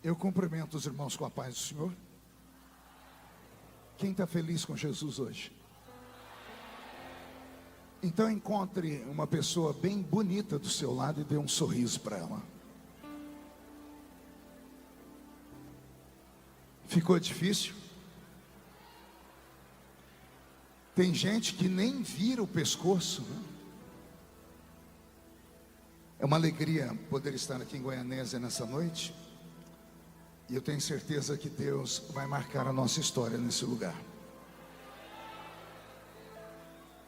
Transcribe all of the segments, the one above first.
Eu cumprimento os irmãos com a paz do Senhor. Quem está feliz com Jesus hoje? Então encontre uma pessoa bem bonita do seu lado e dê um sorriso para ela. Ficou difícil? Tem gente que nem vira o pescoço, né? É uma alegria poder estar aqui em Goianésia nessa noite. E eu tenho certeza que Deus vai marcar a nossa história nesse lugar.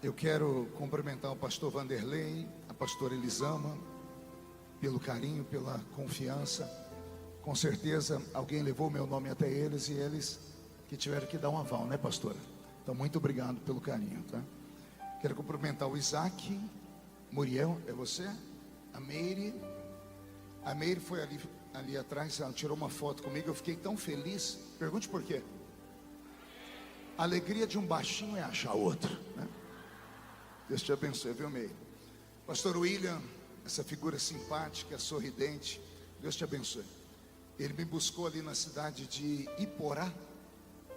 Eu quero cumprimentar o pastor Vanderlei, a pastora Elisama, pelo carinho, pela confiança. Com certeza alguém levou meu nome até eles e eles que tiveram que dar um aval, né, pastora? Então muito obrigado pelo carinho, tá? Quero cumprimentar o Isaac, Muriel, é você? A Meire foi ali atrás, ela tirou uma foto comigo, eu fiquei tão feliz. Pergunte por quê? A alegria de um baixinho é achar outro, né? Deus te abençoe, viu, Meire? Pastor William, essa figura simpática, sorridente, Deus te abençoe. Ele me buscou ali na cidade de Iporá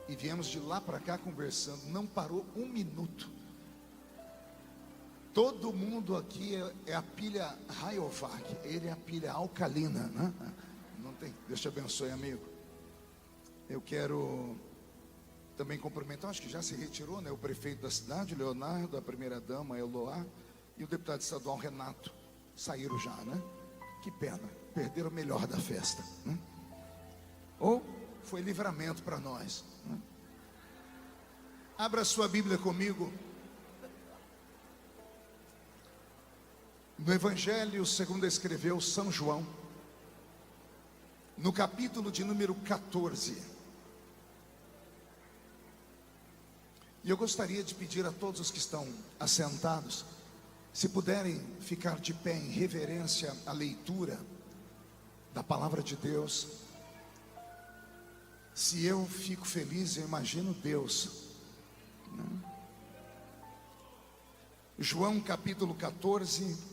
e viemos de lá para cá conversando, não parou um minuto. Todo mundo aqui é a pilha Rayovac, ele é a pilha alcalina, né? Não tem. Deus te abençoe, amigo. Eu quero também cumprimentar, acho que já se retirou, né? O prefeito da cidade, Leonardo, a primeira dama, Eloá, e o deputado estadual Renato. Saíram já, né? Que pena, perderam o melhor da festa, né? Ou foi livramento para nós, né? Abra sua Bíblia comigo. No Evangelho segundo escreveu São João, no capítulo de número 14. E eu gostaria de pedir a todos os que estão assentados, se puderem ficar de pé em reverência à leitura da palavra de Deus. Se eu fico feliz, eu imagino Deus, né? João capítulo 14,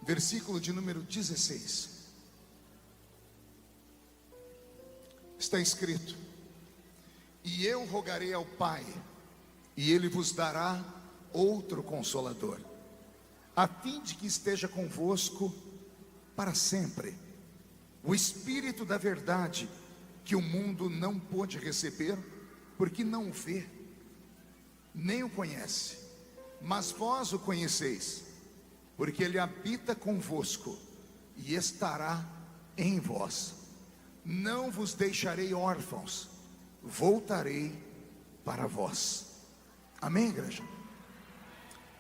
versículo de número 16. Está escrito: e eu rogarei ao Pai, e Ele vos dará outro Consolador, a fim de que esteja convosco para sempre, o Espírito da verdade, que o mundo não pôde receber, porque não o vê, nem o conhece, mas vós o conheceis, porque Ele habita convosco e estará em vós. Não vos deixarei órfãos, voltarei para vós. Amém, igreja?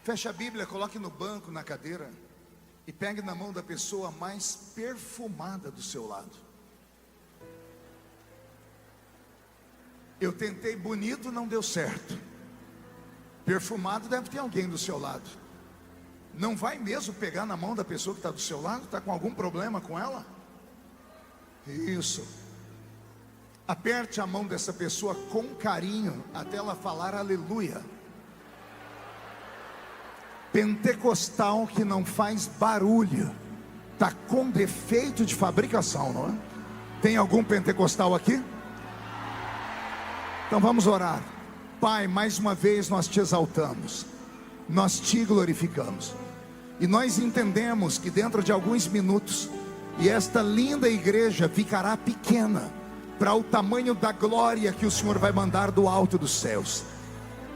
Feche a Bíblia, coloque no banco, na cadeira, e pegue na mão da pessoa mais perfumada do seu lado. Eu tentei bonito, não deu certo. Perfumado deve ter alguém do seu lado. Não vai mesmo pegar na mão da pessoa que está do seu lado? Está com algum problema com ela? Isso. Aperte a mão dessa pessoa com carinho até ela falar aleluia. Pentecostal que não faz barulho está com defeito de fabricação, não é? Tem algum pentecostal aqui? Então vamos orar. Pai, mais uma vez nós te exaltamos, nós te glorificamos, e nós entendemos que dentro de alguns minutos, e esta linda igreja ficará pequena para o tamanho da glória que o Senhor vai mandar do alto dos céus.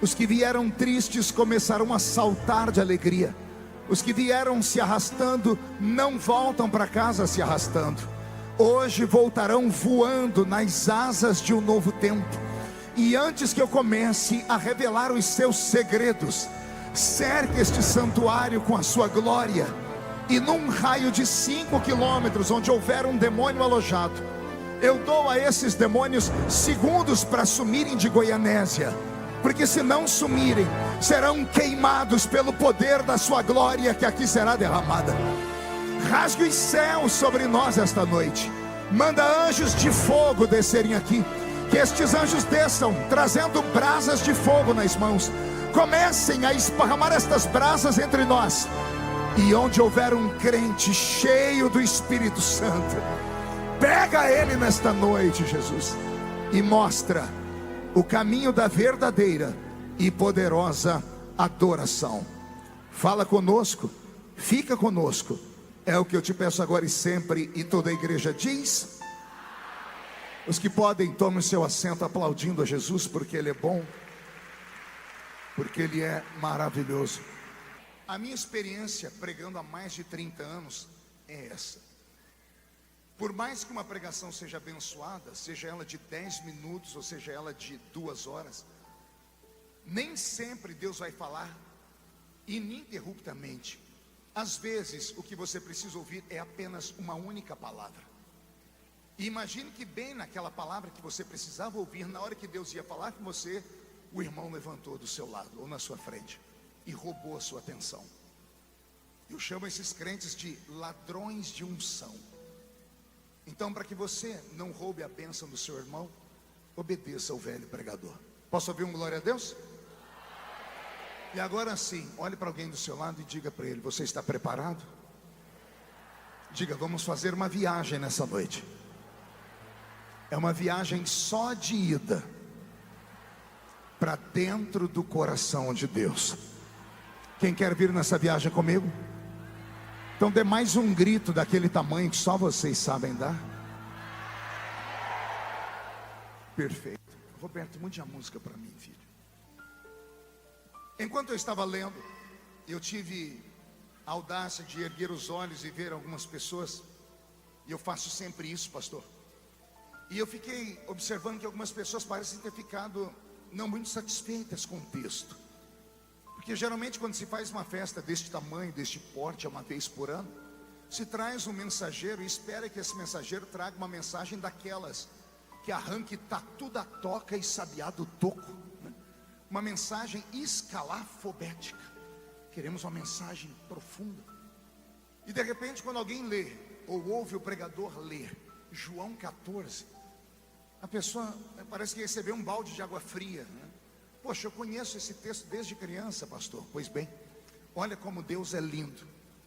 Os que vieram tristes começarão a saltar de alegria. Os que vieram se arrastando não voltam para casa se arrastando. Hoje voltarão voando nas asas de um novo tempo. E antes que eu comece a revelar os seus segredos, cerque este santuário com a sua glória. E num raio de 5 quilômetros, onde houver um demônio alojado, eu dou a esses demônios segundos para sumirem de Goianésia, porque se não sumirem, serão queimados pelo poder da sua glória que aqui será derramada. Rasgue os céus sobre nós esta noite. Manda anjos de fogo descerem aqui. Que estes anjos desçam, trazendo brasas de fogo nas mãos. Comecem a esparramar estas brasas entre nós. E onde houver um crente cheio do Espírito Santo, Pega ele nesta noite, Jesus, e mostra o caminho da verdadeira e poderosa adoração. Fala conosco, fica conosco, é o que eu te peço agora e sempre. E toda a igreja diz: os que podem, tomem o seu assento aplaudindo a Jesus, porque Ele é bom, porque Ele é maravilhoso. A minha experiência pregando há mais de 30 anos é essa. Por mais que uma pregação seja abençoada, seja ela de 10 minutos ou seja ela de 2 horas, nem sempre Deus vai falar ininterruptamente. Às vezes o que você precisa ouvir é apenas uma única palavra. E imagine que bem naquela palavra que você precisava ouvir, na hora que Deus ia falar com você, o irmão levantou do seu lado ou na sua frente e roubou a sua atenção. Eu chamo esses crentes de ladrões de unção. Então, para que você não roube a bênção do seu irmão, obedeça ao velho pregador. Posso ouvir um glória a Deus? E agora sim, olhe para alguém do seu lado e diga para ele: você está preparado? Diga: vamos fazer uma viagem nessa noite. É uma viagem só de ida para dentro do coração de Deus. Quem quer vir nessa viagem comigo? Então dê mais um grito daquele tamanho que só vocês sabem dar. Perfeito. Roberto, mude a música para mim, filho. Enquanto eu estava lendo, eu tive a audácia de erguer os olhos e ver algumas pessoas. E eu faço sempre isso, pastor. E eu fiquei observando que algumas pessoas parecem ter ficado não muito satisfeitas com o texto. Porque geralmente quando se faz uma festa deste tamanho, deste porte, uma vez por ano, se traz um mensageiro e espera que esse mensageiro traga uma mensagem daquelas que arranque tatu da toca e sabiá do toco, né? Uma mensagem escalafobética. Queremos uma mensagem profunda. E de repente, quando alguém lê ou ouve o pregador ler João 14, a pessoa parece que recebeu um balde de água fria, né? Poxa, eu conheço esse texto desde criança, pastor. Pois bem, olha como Deus é lindo.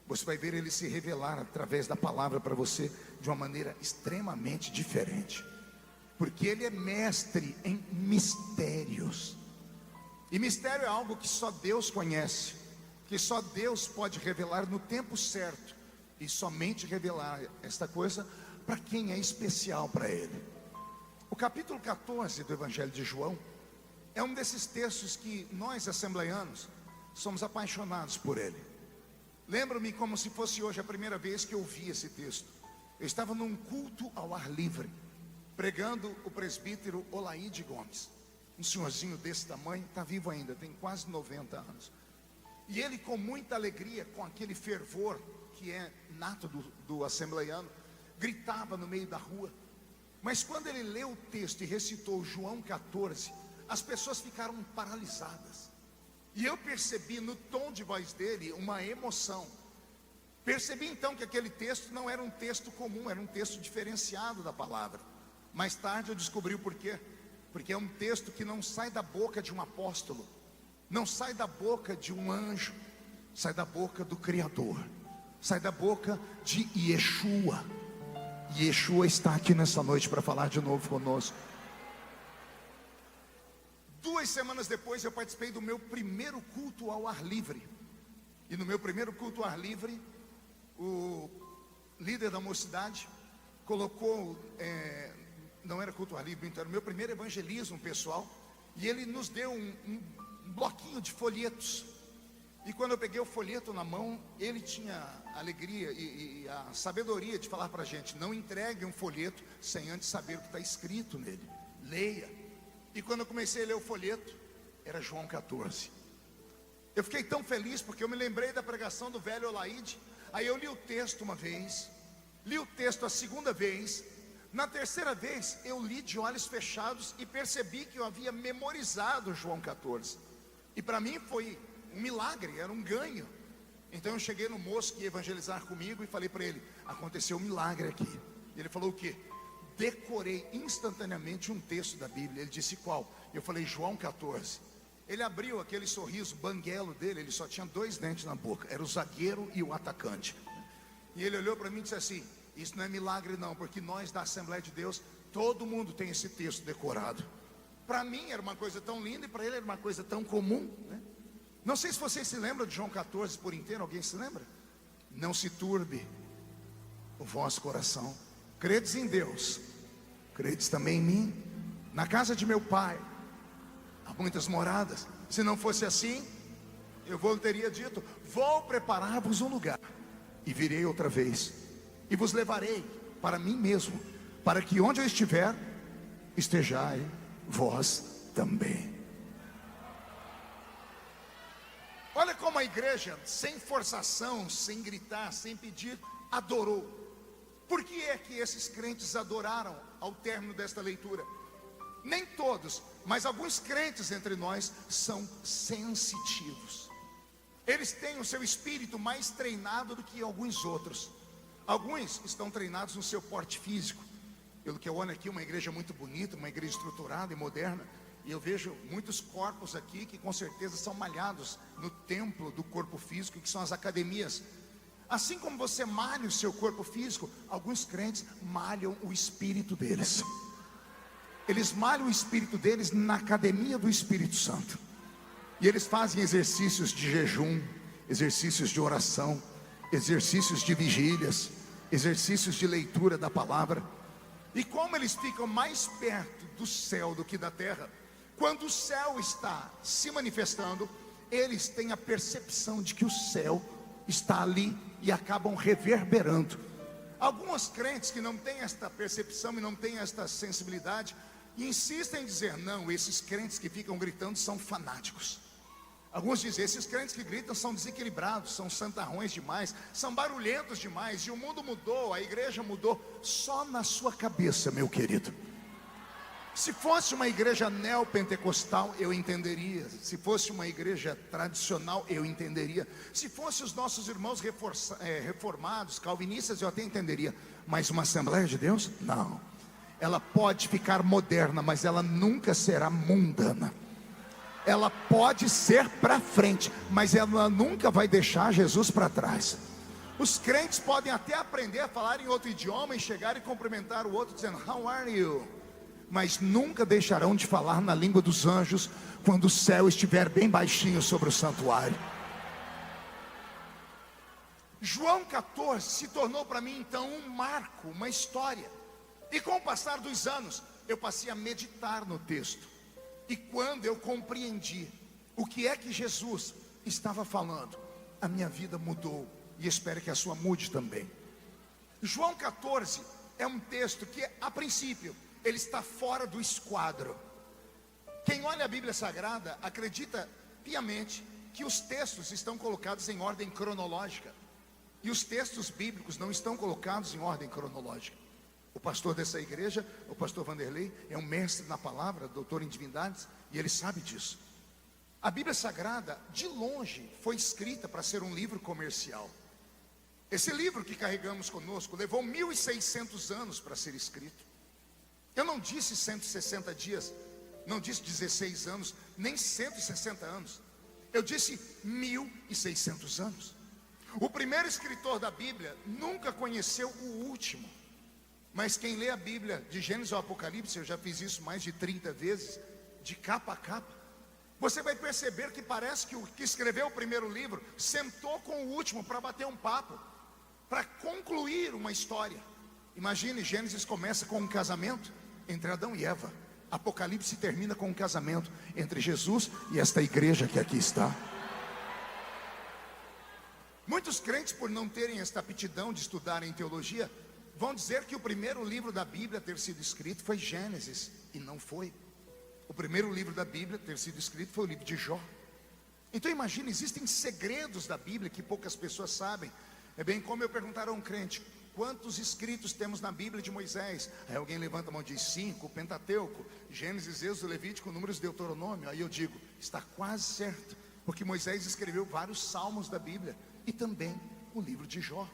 Você vai ver Ele se revelar através da palavra para você de uma maneira extremamente diferente, porque Ele é mestre em mistérios. E mistério é algo que só Deus conhece, que só Deus pode revelar no tempo certo, e somente revelar esta coisa para quem é especial para Ele. O capítulo 14 do Evangelho de João é um desses textos que nós, assembleianos, somos apaixonados por ele. Lembro-me como se fosse hoje a primeira vez que eu vi esse texto. Eu estava num culto ao ar livre, pregando o presbítero Olaide Gomes. Um senhorzinho desse tamanho, está vivo ainda, tem quase 90 anos. E ele, com muita alegria, com aquele fervor que é nato do assembleiano, gritava no meio da rua. Mas quando ele leu o texto e recitou João 14, as pessoas ficaram paralisadas. E eu percebi no tom de voz dele uma emoção. Percebi então que aquele texto não era um texto comum, era um texto diferenciado da palavra. Mais tarde eu descobri o porquê. Porque é um texto que não sai da boca de um apóstolo, não sai da boca de um anjo, sai da boca do Criador, sai da boca de Yeshua. E Yeshua está aqui nessa noite para falar de novo conosco. 2 semanas depois eu participei do meu primeiro culto ao ar livre. E no meu primeiro culto ao ar livre, o líder da mocidade colocou, não era culto ao ar livre, então era o meu primeiro evangelismo pessoal. E ele nos deu um bloquinho de folhetos. E quando eu peguei o folheto na mão, ele tinha a alegria e a sabedoria de falar para a gente: não entregue um folheto sem antes saber o que está escrito nele, leia. E quando eu comecei a ler o folheto, era João 14. Eu fiquei tão feliz porque eu me lembrei da pregação do velho Olaide. Aí eu li o texto uma vez, li o texto a segunda vez. Na terceira vez eu li de olhos fechados e percebi que eu havia memorizado João 14. E para mim foi um milagre, era um ganho. Então eu cheguei no moço que ia evangelizar comigo e falei para ele: aconteceu um milagre aqui. E ele falou: o quê? Decorei instantaneamente um texto da Bíblia. Ele disse: qual? Eu falei: João 14. Ele abriu aquele sorriso banguelo dele, ele só tinha 2 dentes na boca, era o zagueiro e o atacante. E ele olhou para mim e disse assim: Isso não é milagre não, porque nós da Assembleia de Deus, todo mundo tem esse texto decorado. Para mim era uma coisa tão linda e para ele era uma coisa tão comum, né? Não sei se vocês se lembram de João 14 por inteiro, alguém se lembra? Não se turbe o vosso coração. Credes em Deus, credes também em mim. Na casa de meu pai há muitas moradas. Se não fosse assim, eu teria dito: vou preparar-vos um lugar, e virei outra vez, e vos levarei para mim mesmo, para que onde eu estiver, estejai vós também. Olha como a igreja, sem forçação, sem gritar, sem pedir, adorou. Por que é que esses crentes adoraram ao término desta leitura? Nem todos, mas alguns crentes entre nós são sensitivos. Eles têm o seu espírito mais treinado do que alguns outros. Alguns estão treinados no seu porte físico. Pelo que eu olho aqui, uma igreja muito bonita, uma igreja estruturada e moderna, e eu vejo muitos corpos aqui que com certeza são malhados no templo do corpo físico, que são as academias. Assim como você malha o seu corpo físico, alguns crentes malham o espírito deles. Eles malham o espírito deles na academia do Espírito Santo. E eles fazem exercícios de jejum, exercícios de oração, exercícios de vigílias, exercícios de leitura da palavra. E como eles ficam mais perto do céu do que da terra, quando o céu está se manifestando, eles têm a percepção de que o céu está ali e acabam reverberando. Alguns crentes que não têm esta percepção e não têm esta sensibilidade, insistem em dizer: não, esses crentes que ficam gritando são fanáticos. Alguns dizem: esses crentes que gritam são desequilibrados, são santarrões demais, são barulhentos demais. E o mundo mudou, a igreja mudou. Só na sua cabeça, meu querido. Se fosse uma igreja neopentecostal, eu entenderia. Se fosse uma igreja tradicional, eu entenderia. Se fosse os nossos irmãos reformados, calvinistas, eu até entenderia. Mas uma Assembleia de Deus? Não. Ela pode ficar moderna, mas ela nunca será mundana. Ela pode ser para frente, mas ela nunca vai deixar Jesus para trás. Os crentes podem até aprender a falar em outro idioma e chegar e cumprimentar o outro dizendo: how are you? Mas nunca deixarão de falar na língua dos anjos quando o céu estiver bem baixinho sobre o santuário. João 14 se tornou para mim então um marco, uma história. E com o passar dos anos, eu passei a meditar no texto. E quando eu compreendi o que é que Jesus estava falando, a minha vida mudou. E espero que a sua mude também. João 14 é um texto que, a princípio, ele está fora do esquadro. Quem olha a Bíblia Sagrada acredita piamente que os textos estão colocados em ordem cronológica. E os textos bíblicos não estão colocados em ordem cronológica. O pastor dessa igreja, o pastor Vanderlei, é um mestre na palavra, doutor em divindades, e ele sabe disso. A Bíblia Sagrada, de longe, foi escrita para ser um livro comercial. Esse livro que carregamos conosco levou 1.600 anos para ser escrito. Eu não disse 160 dias, não disse 16 anos, nem 160 anos. Eu disse 1.600 anos. O primeiro escritor da Bíblia nunca conheceu o último. Mas quem lê a Bíblia de Gênesis ao Apocalipse, eu já fiz isso mais de 30 vezes, de capa a capa, você vai perceber que parece que o que escreveu o primeiro livro sentou com o último para bater um papo, para concluir uma história. Imagine, Gênesis começa com um casamento entre Adão e Eva. Apocalipse termina com um casamento entre Jesus e esta igreja que aqui está. Muitos crentes, por não terem esta aptidão de estudarem teologia, vão dizer que o primeiro livro da Bíblia a ter sido escrito foi Gênesis, e não foi. O primeiro livro da Bíblia a ter sido escrito foi o livro de Jó. Então imagine, existem segredos da Bíblia que poucas pessoas sabem. É bem como eu perguntar a um crente: quantos escritos temos na Bíblia de Moisés? Aí alguém levanta a mão e diz: 5, o Pentateuco, Gênesis, Êxodo, Levítico, Números, Deuteronômio. Aí eu digo: está quase certo, porque Moisés escreveu vários salmos da Bíblia e também o livro de Jó.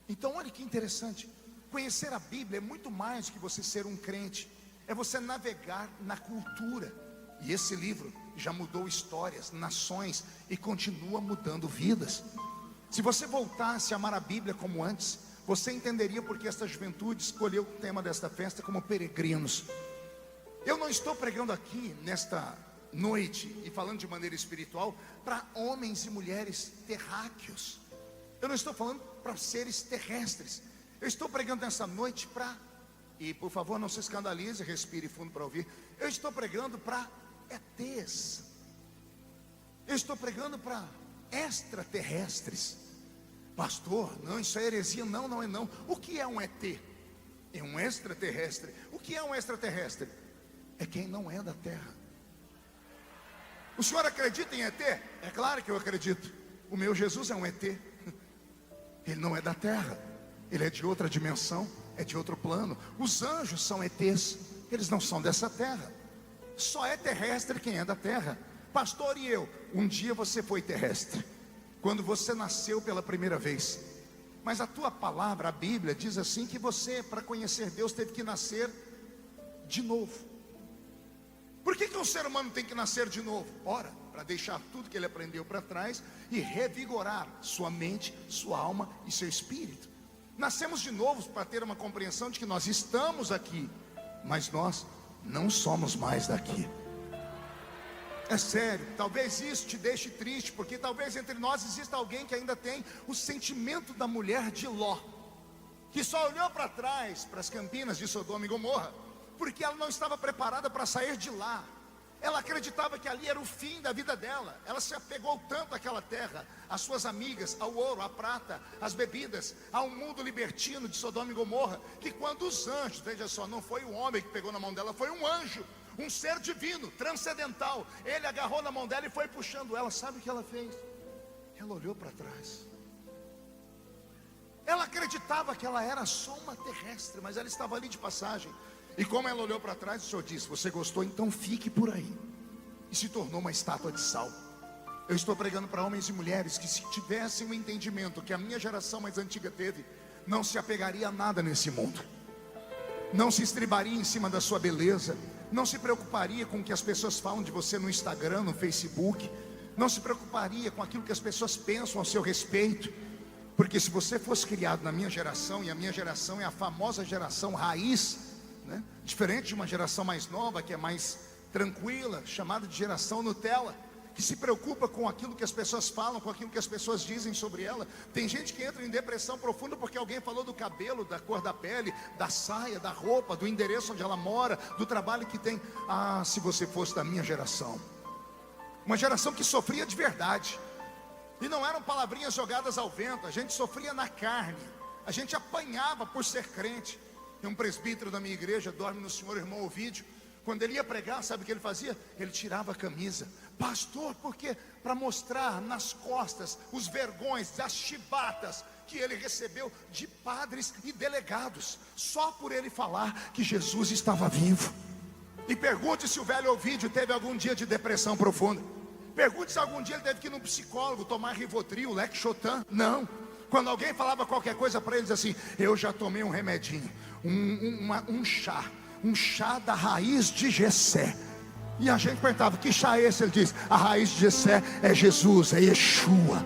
Então olha que interessante. Conhecer a Bíblia é muito mais do que você ser um crente. É você navegar na cultura. E esse livro já mudou histórias, nações e continua mudando vidas. Se você voltasse a amar a Bíblia como antes, você entenderia porque esta juventude escolheu o tema desta festa como peregrinos. Eu não estou pregando aqui nesta noite e falando de maneira espiritual para homens e mulheres terráqueos. Eu não estou falando para seres terrestres. Eu estou pregando nessa noite para, e por favor não se escandalize, respire fundo para ouvir. Eu estou pregando para ETs. Eu estou pregando para extraterrestres. Pastor, não, isso é heresia. Não, não é não. O que é um ET? É um extraterrestre. O que é um extraterrestre? É quem não é da Terra. O senhor acredita em ET? É claro que eu acredito. O meu Jesus é um ET. Ele não é da Terra. Ele é de outra dimensão, é de outro plano. Os anjos são ETs. Eles não são dessa terra. Só é terrestre quem é da Terra. Pastor, e eu? Um dia você foi terrestre, quando você nasceu pela primeira vez. Mas a tua palavra, a Bíblia, diz assim que você, para conhecer Deus, teve que nascer de novo. Por que um ser humano tem que nascer de novo? Ora, para deixar tudo que ele aprendeu para trás e revigorar sua mente, sua alma e seu espírito. Nascemos de novo para ter uma compreensão de que nós estamos aqui, mas nós não somos mais daqui. É sério, talvez isso te deixe triste, porque talvez entre nós exista alguém que ainda tem o sentimento da mulher de Ló, que só olhou para trás, para as campinas de Sodoma e Gomorra, porque ela não estava preparada para sair de lá. Ela acreditava que ali era o fim da vida dela. Ela se apegou tanto àquela terra, às suas amigas, ao ouro, à prata, às bebidas, ao mundo libertino de Sodoma e Gomorra, que quando os anjos, veja só, não foi o homem que pegou na mão dela, foi um anjo, um ser divino, transcendental. Ele agarrou na mão dela e foi puxando ela. Sabe o que ela fez? Ela olhou para trás. Ela acreditava que ela era só uma terrestre, mas ela estava ali de passagem. E como ela olhou para trás, o Senhor disse: você gostou, então fique por aí. E se tornou uma estátua de sal. Eu estou pregando para homens e mulheres que, se tivessem o entendimento que a minha geração mais antiga teve, não se apegaria a nada nesse mundo, não se estribaria em cima da sua beleza, não se preocuparia com o que as pessoas falam de você no Instagram, no Facebook, não se preocuparia com aquilo que as pessoas pensam ao seu respeito. Porque se você fosse criado na minha geração, e a minha geração é a famosa geração raiz, né? Diferente de uma geração mais nova, que é mais tranquila, chamada de geração Nutella, que se preocupa com aquilo que as pessoas falam, com aquilo que as pessoas dizem sobre ela. Tem gente que entra em depressão profunda porque alguém falou do cabelo, da cor da pele, da saia, da roupa, do endereço onde ela mora, do trabalho que tem. Ah, se você fosse da minha geração, uma geração que sofria de verdade, e não eram palavrinhas jogadas ao vento. A gente sofria na carne, a gente apanhava por ser crente. Tem um presbítero da minha igreja, dorme no Senhor, irmão Ovídio. Quando ele ia pregar, sabe o que ele fazia? Ele tirava a camisa. Pastor, por quê? Para mostrar nas costas os vergões, as chibatas que ele recebeu de padres e delegados, só por ele falar que Jesus estava vivo. E pergunte se o velho Ovídio teve algum dia de depressão profunda. Pergunte se algum dia ele teve que ir num psicólogo, tomar Rivotril, Lexotan. Não. Quando alguém falava qualquer coisa para eles assim: eu já tomei um remedinho, um chá da raiz de Jessé. E a gente perguntava: que chá é esse? Ele diz: a raiz de Jessé é Jesus, é Yeshua.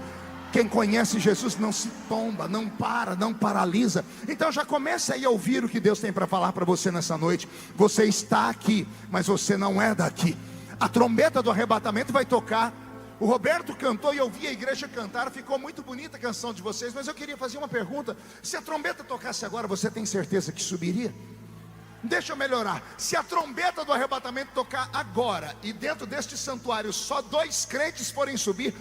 Quem conhece Jesus não se tomba, não para, não paralisa. Então já comece aí a ouvir o que Deus tem para falar para você nessa noite. Você está aqui, mas você não é daqui. A trombeta do arrebatamento vai tocar. O Roberto cantou e eu vi a igreja cantar. Ficou muito bonita a canção de vocês. Mas eu queria fazer uma pergunta: se a trombeta tocasse agora, você tem certeza que subiria? Deixa eu melhorar. Se a trombeta do arrebatamento tocar agora, e dentro deste santuário só 2 crentes forem subir,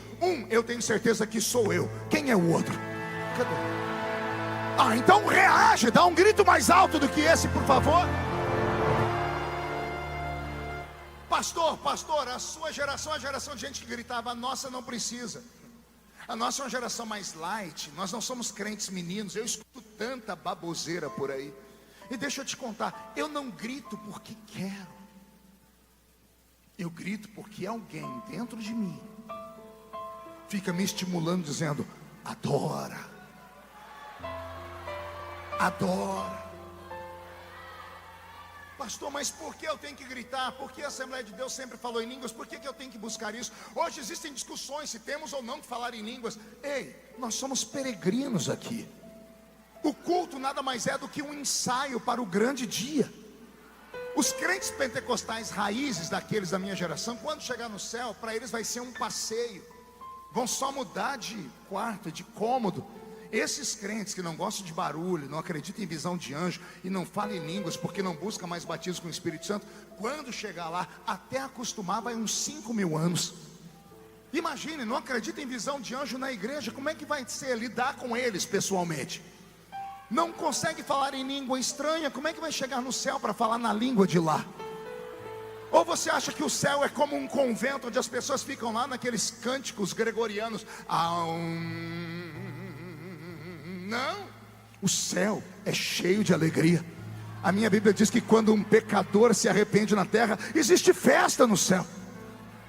eu tenho certeza que sou eu. Quem é o outro? Cadê? Ah, então reage, dá um grito mais alto do que esse, por favor. Pastor, a sua geração é a geração de gente que gritava. A nossa não precisa. A nossa é uma geração mais light. Nós não somos crentes meninos. Eu escuto tanta baboseira por aí. E deixa eu te contar, eu não grito porque quero. Eu grito porque alguém dentro de mim fica me estimulando, dizendo: adora, adora. Pastor, mas por que eu tenho que gritar? Por que a Assembleia de Deus sempre falou em línguas? Por que eu tenho que buscar isso? Hoje existem discussões se temos ou não que falar em línguas. Ei, nós somos peregrinos aqui. O culto nada mais é do que um ensaio para o grande dia. Os crentes pentecostais raízes daqueles da minha geração, quando chegar no céu, para eles vai ser um passeio. Vão só mudar de quarto, de cômodo. Esses crentes que não gostam de barulho, não acreditam em visão de anjo e não falam em línguas porque não buscam mais batismo com o Espírito Santo, quando chegar lá, até acostumar vai uns 5.000 anos. Imagine, não acredita em visão de anjo na igreja, como é que vai ser lidar com eles pessoalmente? Não consegue falar em língua estranha, como é que vai chegar no céu para falar na língua de lá? Ou você acha que o céu é como um convento onde as pessoas ficam lá naqueles cânticos gregorianos? Não, o céu é cheio de alegria. A minha Bíblia diz que quando um pecador se arrepende na terra, existe festa no céu.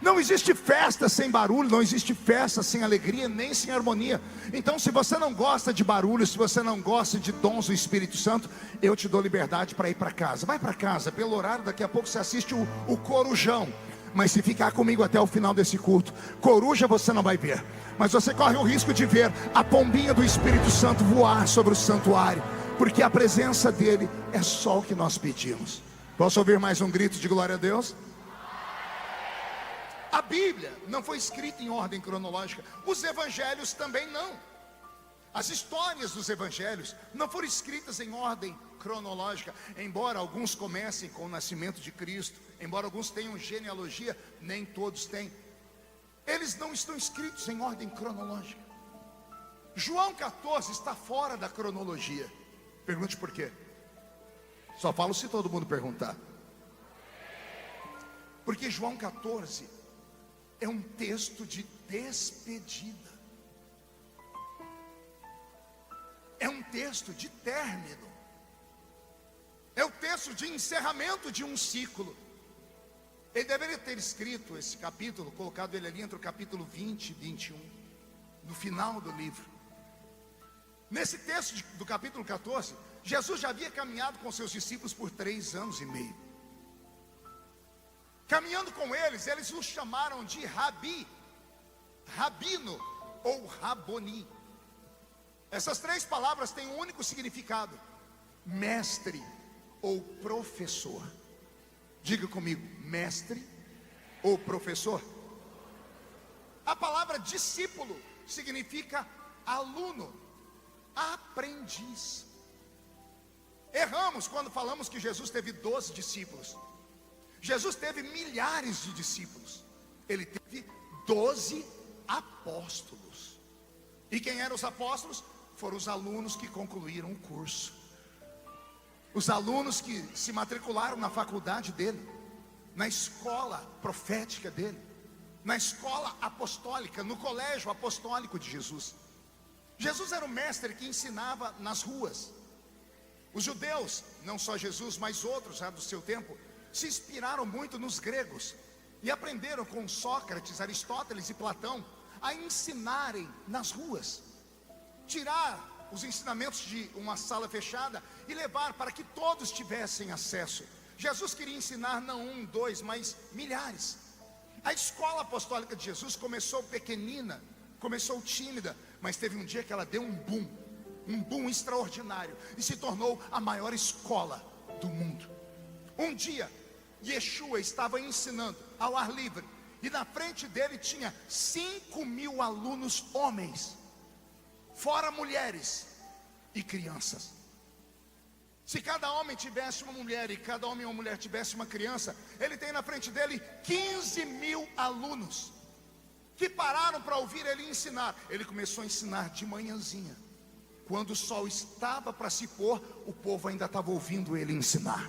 Não existe festa sem barulho, não existe festa sem alegria, nem sem harmonia. Então, se você não gosta de barulho, se você não gosta de dons do Espírito Santo, eu te dou liberdade para ir para casa. Vai para casa, pelo horário, daqui a pouco você assiste o Corujão. Mas se ficar comigo até o final desse culto, coruja você não vai ver, mas você corre o risco de ver a pombinha do Espírito Santo voar sobre o santuário, porque a presença dele é só o que nós pedimos. Posso ouvir mais um grito de glória a Deus? A Bíblia não foi escrita em ordem cronológica, os evangelhos também não. As histórias dos evangelhos não foram escritas em ordem cronológica, embora alguns comecem com o nascimento de Cristo, embora alguns tenham genealogia, nem todos têm. Eles não estão escritos em ordem cronológica. João 14 está fora da cronologia. Pergunte por quê. Só falo se todo mundo perguntar. Porque João 14 é um texto de despedida. É um texto de término. É o texto de encerramento de um ciclo. Ele deveria ter escrito esse capítulo, colocado ele ali entre o capítulo 20 e 21, no final do livro. Nesse texto do capítulo 14, Jesus já havia caminhado com seus discípulos por 3 anos e meio. Caminhando com eles, eles os chamaram de Rabi, Rabino ou Raboni. Essas 3 palavras têm um único significado: mestre ou professor. Diga comigo, mestre ou professor. A palavra discípulo significa aluno, aprendiz. Erramos quando falamos que Jesus teve 12 discípulos. Jesus teve milhares de discípulos. Ele teve 12 apóstolos. E quem eram os apóstolos? Foram os alunos que concluíram o curso. Os alunos que se matricularam na faculdade dele, na escola profética dele, na escola apostólica, no colégio apostólico de Jesus. Jesus era o mestre que ensinava nas ruas. Os judeus, não só Jesus, mas outros já do seu tempo, se inspiraram muito nos gregos e aprenderam com Sócrates, Aristóteles e Platão a ensinarem nas ruas, tirar os ensinamentos de uma sala fechada e levar para que todos tivessem acesso. Jesus queria ensinar não 1, 2, mas milhares. A escola apostólica de Jesus começou pequenina, começou tímida, mas teve um dia que ela deu um boom extraordinário e se tornou a maior escola do mundo. Um dia Yeshua estava ensinando ao ar livre e na frente dele tinha 5.000 alunos homens, fora mulheres e crianças. Se cada homem tivesse uma mulher e cada homem e uma mulher tivesse uma criança, ele tem na frente dele 15.000 alunos que pararam para ouvir ele ensinar. Ele começou a ensinar de manhãzinha, quando o sol estava para se pôr, o povo ainda estava ouvindo ele ensinar.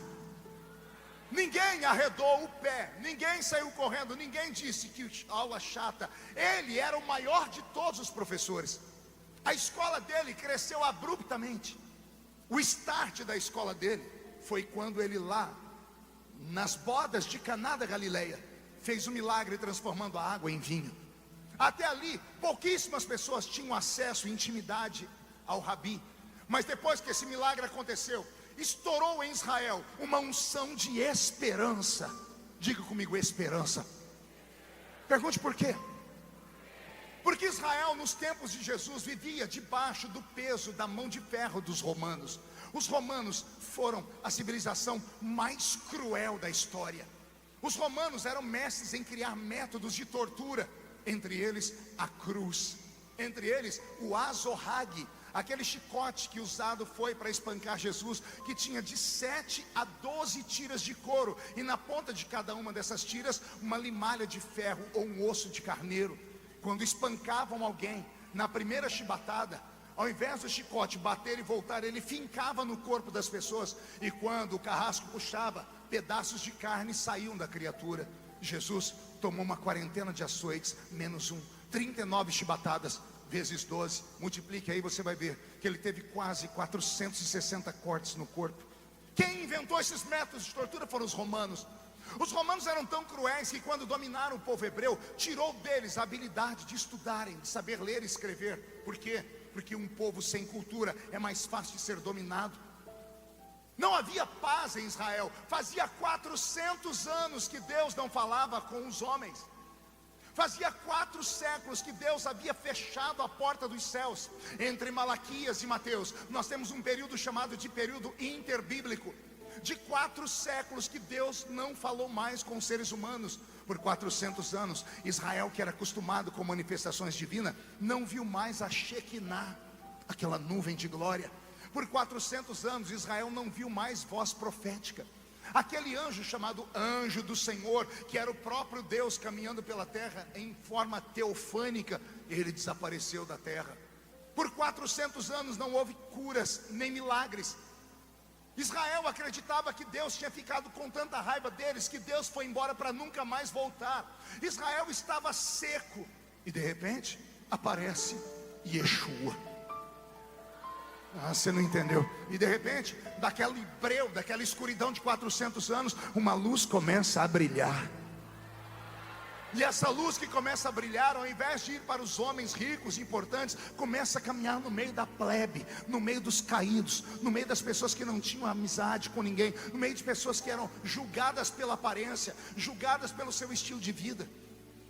Ninguém arredou o pé, ninguém saiu correndo, ninguém disse que aula chata. Ele era o maior de todos os professores. A escola dele cresceu abruptamente. O start da escola dele foi quando ele lá, nas bodas de Caná da Galileia, fez um milagre transformando a água em vinho. Até ali, pouquíssimas pessoas tinham acesso e intimidade ao Rabi. Mas depois que esse milagre aconteceu, estourou em Israel uma unção de esperança. Diga comigo, esperança. Pergunte por quê. Porque Israel, nos tempos de Jesus, vivia debaixo do peso da mão de ferro dos romanos. Os romanos foram a civilização mais cruel da história. Os romanos eram mestres em criar métodos de tortura, entre eles a cruz, entre eles o azorrague, aquele chicote que usado foi para espancar Jesus, que tinha de 7 a 12 tiras de couro, e na ponta de cada uma dessas tiras uma limalha de ferro ou um osso de carneiro. Quando espancavam alguém, na primeira chibatada, ao invés do chicote bater e voltar, ele fincava no corpo das pessoas, e quando o carrasco puxava, pedaços de carne saíam da criatura. Jesus tomou uma quarentena de açoites, menos um, 39 chibatadas, vezes 12, multiplique aí, você vai ver que ele teve quase 460 cortes no corpo. Quem inventou esses métodos de tortura foram os romanos. Os romanos eram tão cruéis que quando dominaram o povo hebreu, tirou deles a habilidade de estudarem, de saber ler e escrever. Por quê? Porque um povo sem cultura é mais fácil de ser dominado. Não havia paz em Israel. Fazia 400 anos que Deus não falava com os homens. Fazia 4 séculos que Deus havia fechado a porta dos céus. Entre Malaquias e Mateus, nós temos um período chamado de período interbíblico. De 4 séculos que Deus não falou mais com os seres humanos. Por 400 anos, Israel, que era acostumado com manifestações divinas, não viu mais a Shekinah, aquela nuvem de glória. Por 400 anos, Israel não viu mais voz profética. Aquele anjo chamado anjo do Senhor, que era o próprio Deus caminhando pela terra em forma teofânica, ele desapareceu da terra. Por 400 anos não houve curas nem milagres. Israel acreditava que Deus tinha ficado com tanta raiva deles, que Deus foi embora para nunca mais voltar. Israel estava seco, e de repente aparece Yeshua. Você não entendeu? E de repente, daquele breu, daquela escuridão de 400 anos, uma luz começa a brilhar. E essa luz que começa a brilhar, ao invés de ir para os homens ricos e importantes, começa a caminhar no meio da plebe, no meio dos caídos, no meio das pessoas que não tinham amizade com ninguém, no meio de pessoas que eram julgadas pela aparência, julgadas pelo seu estilo de vida.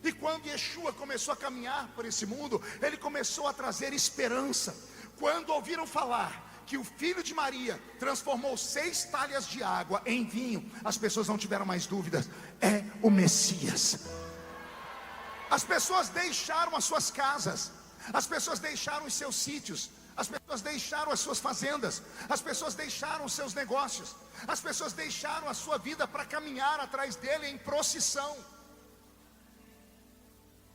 E quando Yeshua começou a caminhar por esse mundo, ele começou a trazer esperança. Quando ouviram falar que o filho de Maria transformou 6 talhas de água em vinho, as pessoas não tiveram mais dúvidas: é o Messias. As pessoas deixaram as suas casas, as pessoas deixaram os seus sítios, as pessoas deixaram as suas fazendas, as pessoas deixaram os seus negócios, as pessoas deixaram a sua vida para caminhar atrás dele em procissão.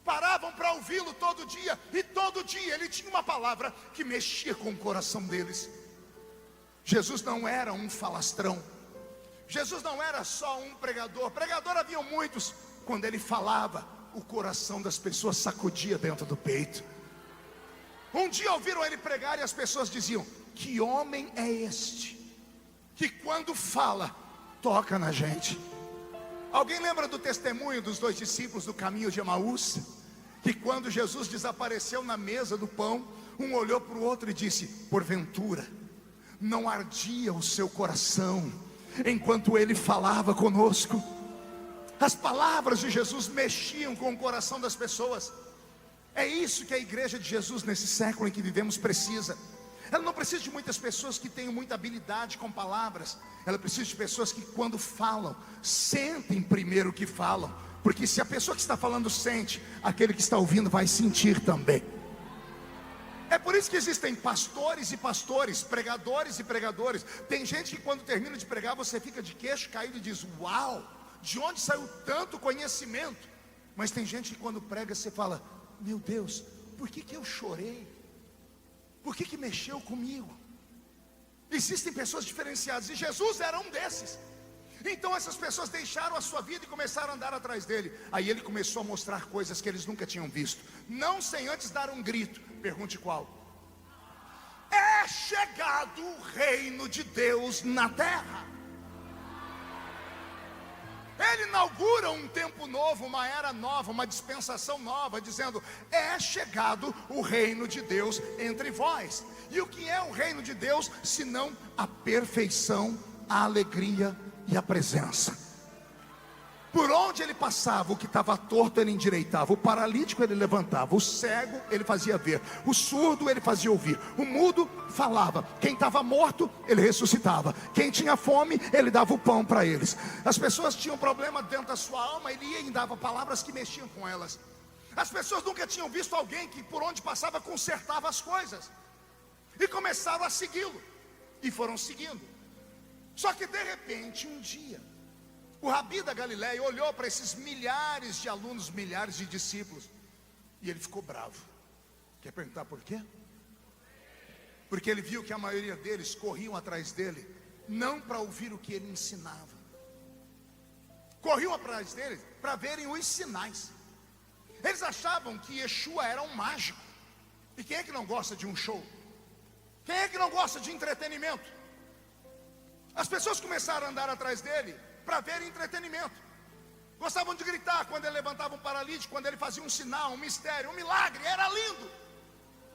Paravam para ouvi-lo todo dia, e todo dia ele tinha uma palavra que mexia com o coração deles. Jesus não era um falastrão, Jesus não era só um pregador. Pregador haviam muitos. Quando ele falava, o coração das pessoas sacudia dentro do peito. Um dia ouviram ele pregar e as pessoas diziam: que homem é este, que quando fala, toca na gente. Alguém lembra do testemunho dos 2 discípulos do caminho de Emaús? Que quando Jesus desapareceu na mesa do pão, um olhou para o outro e disse: porventura não ardia o seu coração enquanto ele falava conosco? As palavras de Jesus mexiam com o coração das pessoas. É isso que a igreja de Jesus nesse século em que vivemos precisa. Ela não precisa de muitas pessoas que tenham muita habilidade com palavras. Ela precisa de pessoas que quando falam, sentem primeiro o que falam. Porque se a pessoa que está falando sente, aquele que está ouvindo vai sentir também. É por isso que existem pastores e pastores, pregadores e pregadores. Tem gente que quando termina de pregar, você fica de queixo caído e diz: uau, de onde saiu tanto conhecimento? Mas tem gente que quando prega você fala: meu Deus, por que eu chorei? Por que mexeu comigo? Existem pessoas diferenciadas, e Jesus era um desses. Então essas pessoas deixaram a sua vida e começaram a andar atrás dele. Aí ele começou a mostrar coisas que eles nunca tinham visto, não sem antes dar um grito. Pergunte qual? É chegado o reino de Deus na terra. Ele inaugura um tempo novo, uma era nova, uma dispensação nova, dizendo: é chegado o reino de Deus entre vós. E o que é o reino de Deus, senão a perfeição, a alegria e a presença? Por onde ele passava, o que estava torto ele endireitava, o paralítico ele levantava, o cego ele fazia ver, o surdo ele fazia ouvir, o mudo falava, quem estava morto ele ressuscitava, quem tinha fome ele dava o pão para eles. As pessoas tinham problema dentro da sua alma, ele ia e dava palavras que mexiam com elas. As pessoas nunca tinham visto alguém que por onde passava consertava as coisas, e começaram a segui-lo, e foram seguindo. Só que de repente um dia o Rabi da Galileia olhou para esses milhares de alunos, milhares de discípulos, e ele ficou bravo. Quer perguntar por quê? Porque ele viu que a maioria deles corriam atrás dele, não para ouvir o que ele ensinava, corriam atrás dele para verem os sinais. Eles achavam que Yeshua era um mágico. E quem é que não gosta de um show? Quem é que não gosta de entretenimento? As pessoas começaram a andar atrás dele para ver entretenimento. Gostavam de gritar quando ele levantava um paralítico, quando ele fazia um sinal, um mistério, um milagre. Era lindo,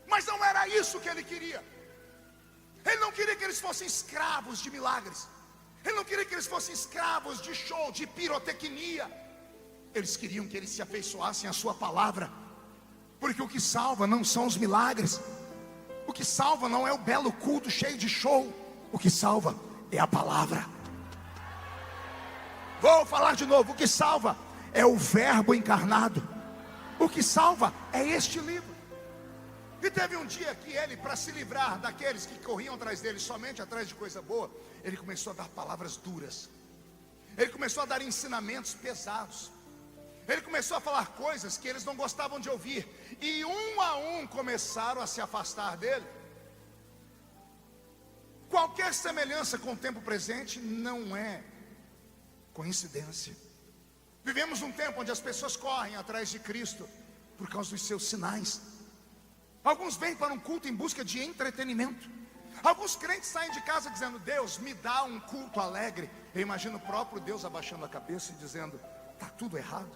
mas não era isso que ele queria. Ele não queria que eles fossem escravos de milagres. Ele não queria que eles fossem escravos de show, de pirotecnia. Eles queriam que eles se afeiçoassem à sua palavra, porque o que salva não são os milagres, o que salva não é o belo culto cheio de show, o que salva é a palavra. Vou falar de novo, o que salva é o verbo encarnado, o que salva é este livro. E teve um dia que ele, para se livrar daqueles que corriam atrás dele, somente atrás de coisa boa, ele começou a dar palavras duras, ele começou a dar ensinamentos pesados, ele começou a falar coisas que eles não gostavam de ouvir, e um a um começaram a se afastar dele. Qualquer semelhança com o tempo presente não é coincidência. Vivemos um tempo onde as pessoas correm atrás de Cristo por causa dos seus sinais. Alguns vêm para um culto em busca de entretenimento. Alguns crentes saem de casa dizendo: Deus, me dá um culto alegre. Eu imagino o próprio Deus abaixando a cabeça e dizendo: está tudo errado.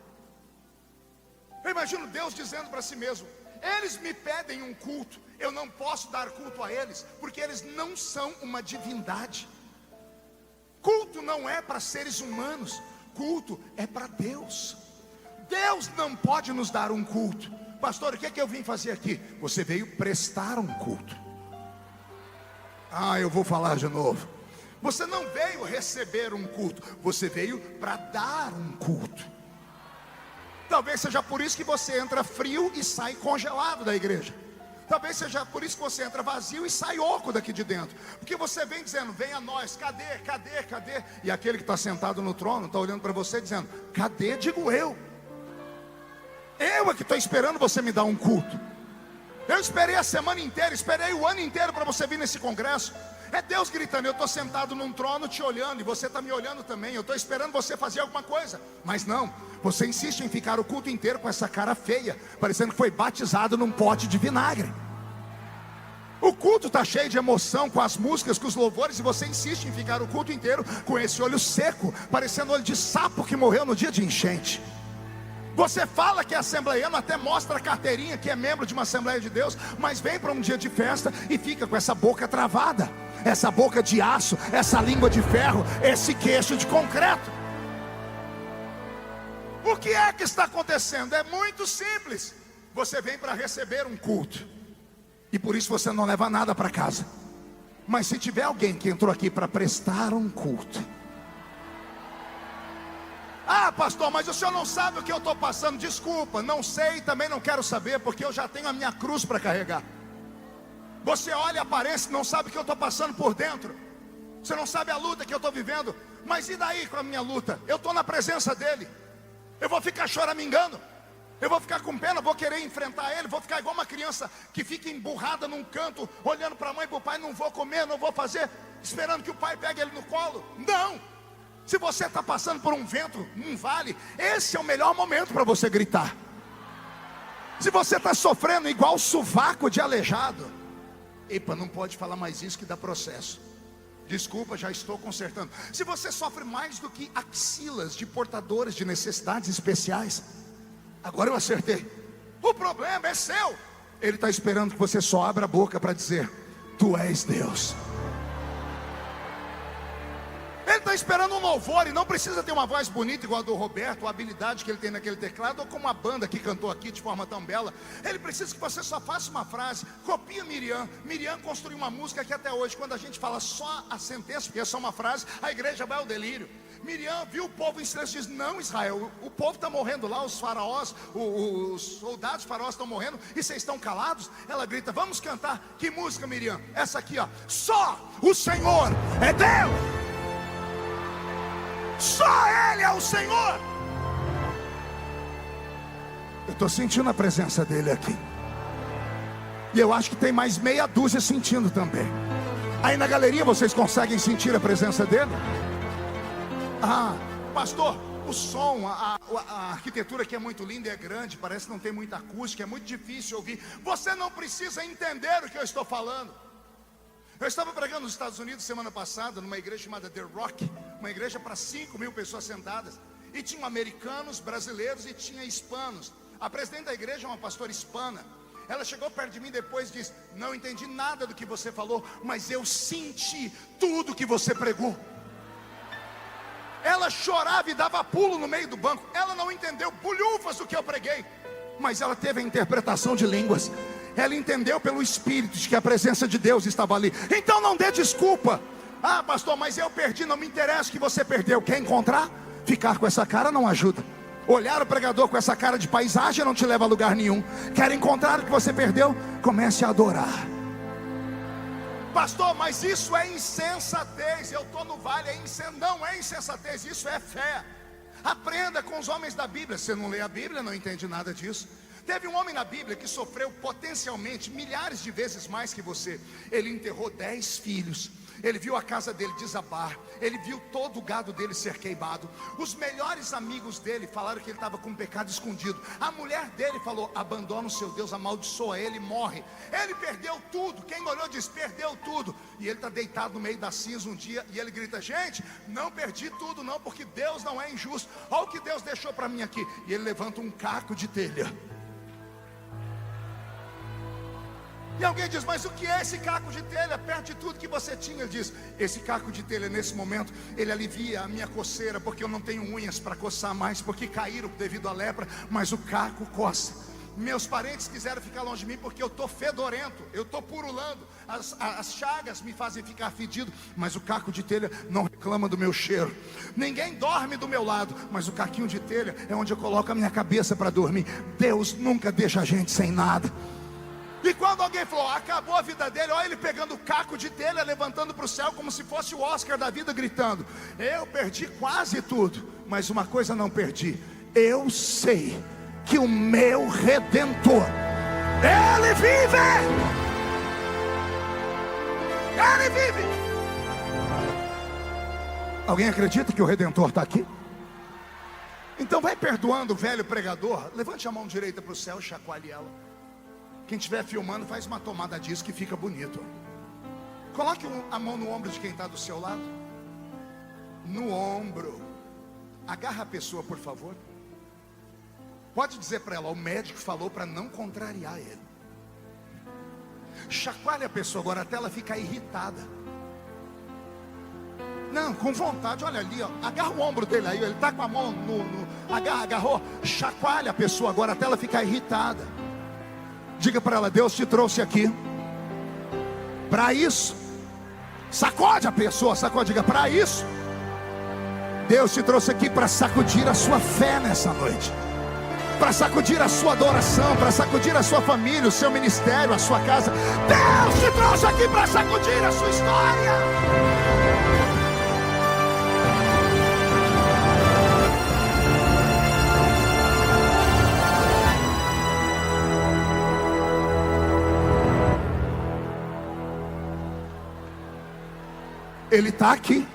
Eu imagino Deus dizendo para si mesmo: eles me pedem um culto, eu não posso dar culto a eles, porque eles não são uma divindade. Culto não é para seres humanos, culto é para Deus. Deus não pode nos dar um culto. Pastor, o que é que eu vim fazer aqui? Você veio prestar um culto. Eu vou falar de novo. Você não veio receber um culto, você veio para dar um culto. Talvez seja por isso que você entra frio e sai congelado da igreja. Talvez seja por isso que você entra vazio e sai oco daqui de dentro. Porque você vem dizendo: vem a nós, cadê, cadê, cadê? E aquele que está sentado no trono está olhando para você dizendo: cadê? Digo eu é que estou esperando você me dar um culto. Eu esperei a semana inteira, esperei o ano inteiro para você vir nesse congresso. É Deus gritando: eu estou sentado num trono te olhando, e você está me olhando também. Eu estou esperando você fazer alguma coisa. Mas não, você insiste em ficar o culto inteiro com essa cara feia, parecendo que foi batizado num pote de vinagre. O culto está cheio de emoção, com as músicas, com os louvores, e você insiste em ficar o culto inteiro com esse olho seco, parecendo olho de sapo que morreu no dia de enchente. Você fala que é assembleiano, até mostra a carteirinha que é membro de uma Assembleia de Deus, mas vem para um dia de festa e fica com essa boca travada, essa boca de aço, essa língua de ferro, esse queixo de concreto. O que é que está acontecendo? É muito simples. Você vem para receber um culto, e por isso você não leva nada para casa. Mas se tiver alguém que entrou aqui para prestar um culto: pastor, mas o senhor não sabe o que eu estou passando. Desculpa, não sei, também não quero saber, porque eu já tenho a minha cruz para carregar. Você olha a aparência, não sabe o que eu estou passando por dentro. Você não sabe a luta que eu estou vivendo. Mas e daí com a minha luta? Eu estou na presença dele. Eu vou ficar choramingando? Eu vou ficar com pena, vou querer enfrentar ele? Vou ficar igual uma criança que fica emburrada num canto, olhando para a mãe e para o pai: não vou comer, não vou fazer, esperando que o pai pegue ele no colo? Não! Se você está passando por um vento, um vale, esse é o melhor momento para você gritar. Se você está sofrendo igual sovaco de aleijado, não pode falar mais isso que dá processo. Desculpa, já estou consertando. Se você sofre mais do que axilas de portadores de necessidades especiais, agora eu acertei. O problema é seu. Ele está esperando que você só abra a boca para dizer: tu és Deus. Ele está esperando um louvor e não precisa ter uma voz bonita igual a do Roberto, ou a habilidade que ele tem naquele teclado, ou como a banda que cantou aqui de forma tão bela. Ele precisa que você só faça uma frase. Copia Miriam. Miriam construiu uma música que até hoje, quando a gente fala só a sentença, porque é só uma frase, a igreja vai ao delírio. Miriam viu o povo em silêncio e diz: não, Israel, o povo está morrendo lá, os faraós, os soldados faraós estão morrendo, e vocês estão calados? Ela grita: vamos cantar. Que música, Miriam? Essa aqui, ó. Só o Senhor é Deus. Só Ele é o Senhor. Eu estou sentindo a presença dele aqui, e eu acho que tem mais meia dúzia sentindo também. Aí na galeria vocês conseguem sentir a presença dele? Ah, pastor, o som, a arquitetura aqui é muito linda e é grande, parece que não tem muita acústica, é muito difícil ouvir. Você não precisa entender o que eu estou falando. Eu estava pregando nos Estados Unidos semana passada, numa igreja chamada The Rock, uma igreja para 5.000 pessoas sentadas, e tinham americanos, brasileiros e tinha hispanos. A presidente da igreja é uma pastora hispana. Ela chegou perto de mim depois e disse: não entendi nada do que você falou, mas eu senti tudo que você pregou. Ela chorava e dava pulo no meio do banco. Ela não entendeu bolhufas do que eu preguei, mas ela teve a interpretação de línguas. Ela entendeu pelo Espírito de que a presença de Deus estava ali. Então não dê desculpa. Ah, pastor, mas eu perdi. Não me interessa que você perdeu. Quer encontrar? Ficar com essa cara não ajuda. Olhar o pregador com essa cara de paisagem não te leva a lugar nenhum. Quer encontrar o que você perdeu? Comece a adorar. Pastor, mas isso é insensatez. Eu estou no vale, não é insensatez, isso é fé. Aprenda com os homens da Bíblia. Você não lê a Bíblia, não entende nada disso. Teve um homem na Bíblia que sofreu potencialmente milhares de vezes mais que você. Ele enterrou 10 filhos. Ele viu a casa dele desabar. Ele viu todo o gado dele ser queimado. Os melhores amigos dele falaram que ele estava com um pecado escondido. A mulher dele falou: abandona o seu Deus, amaldiçoa ele, morre. Ele perdeu tudo. Quem olhou diz: perdeu tudo. E ele está deitado no meio da cinza um dia, e ele grita: gente, não perdi tudo não, porque Deus não é injusto. Olha o que Deus deixou para mim aqui. E ele levanta um caco de telha. E alguém diz: mas o que é esse caco de telha perto de tudo que você tinha? Ele diz: esse caco de telha nesse momento, ele alivia a minha coceira, porque eu não tenho unhas para coçar mais, porque caíram devido à lepra, mas o caco coça. Meus parentes quiseram ficar longe de mim porque eu estou fedorento, eu estou purulando, as chagas me fazem ficar fedido, mas o caco de telha não reclama do meu cheiro. Ninguém dorme do meu lado, mas o caquinho de telha é onde eu coloco a minha cabeça para dormir. Deus nunca deixa a gente sem nada. E quando alguém falou: acabou a vida dele, olha ele pegando o caco de telha, levantando para o céu como se fosse o Oscar da vida, gritando: eu perdi quase tudo, mas uma coisa não perdi. Eu sei que o meu Redentor, Ele vive. Ele vive. Alguém acredita que o Redentor está aqui? Então vai perdoando o velho pregador. Levante a mão direita para o céu, chacoalhe ela. Quem estiver filmando, faz uma tomada disso que fica bonito. Coloque a mão no ombro de quem está do seu lado. No ombro. Agarra a pessoa, por favor. Pode dizer para ela: o médico falou para não contrariar ele. Chacoalhe a pessoa agora até ela ficar irritada. Não, com vontade, olha ali, ó. Agarra o ombro dele aí, ele está com a mão agarrou. Chacoalhe a pessoa agora até ela ficar irritada. Diga para ela: Deus te trouxe aqui para isso. Sacode a pessoa, sacode, diga: para isso. Deus te trouxe aqui para sacudir a sua fé nessa noite, para sacudir a sua adoração, para sacudir a sua família, o seu ministério, a sua casa. Deus te trouxe aqui para sacudir a sua história. Ele está aqui.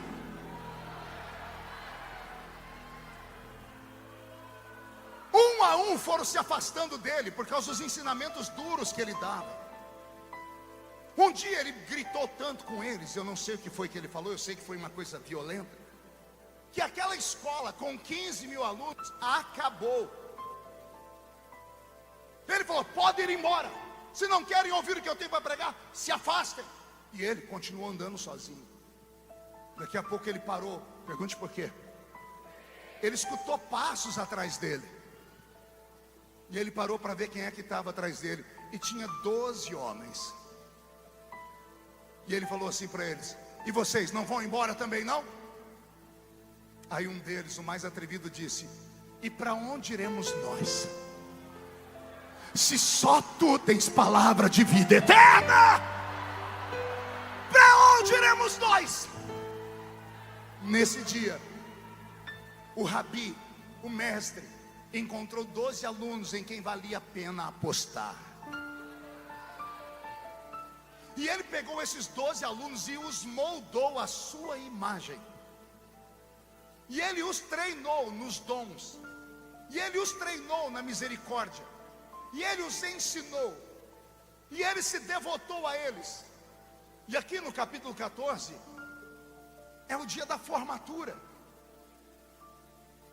Um a um foram se afastando dele por causa dos ensinamentos duros que ele dava. Um dia ele gritou tanto com eles, eu não sei o que foi que ele falou, eu sei que foi uma coisa violenta, que aquela escola com 15.000 alunos acabou. Ele falou: pode ir embora. Se não querem ouvir o que eu tenho para pregar, se afastem. E ele continuou andando sozinho. Daqui a pouco ele parou Pergunte por quê. Ele escutou passos atrás dele. E ele parou para ver quem é que estava atrás dele. E tinha 12 homens. E ele falou assim para eles: e vocês não vão embora também não? Aí um deles, o mais atrevido, disse: e para onde iremos nós? Se só tu tens palavra de vida eterna, para onde iremos nós? Nesse dia, o rabi, o mestre, encontrou 12 alunos em quem valia a pena apostar. E ele pegou esses 12 alunos e os moldou à sua imagem. E ele os treinou nos dons. E ele os treinou na misericórdia. E ele os ensinou. E ele se devotou a eles. E aqui no capítulo 14, é o dia da formatura.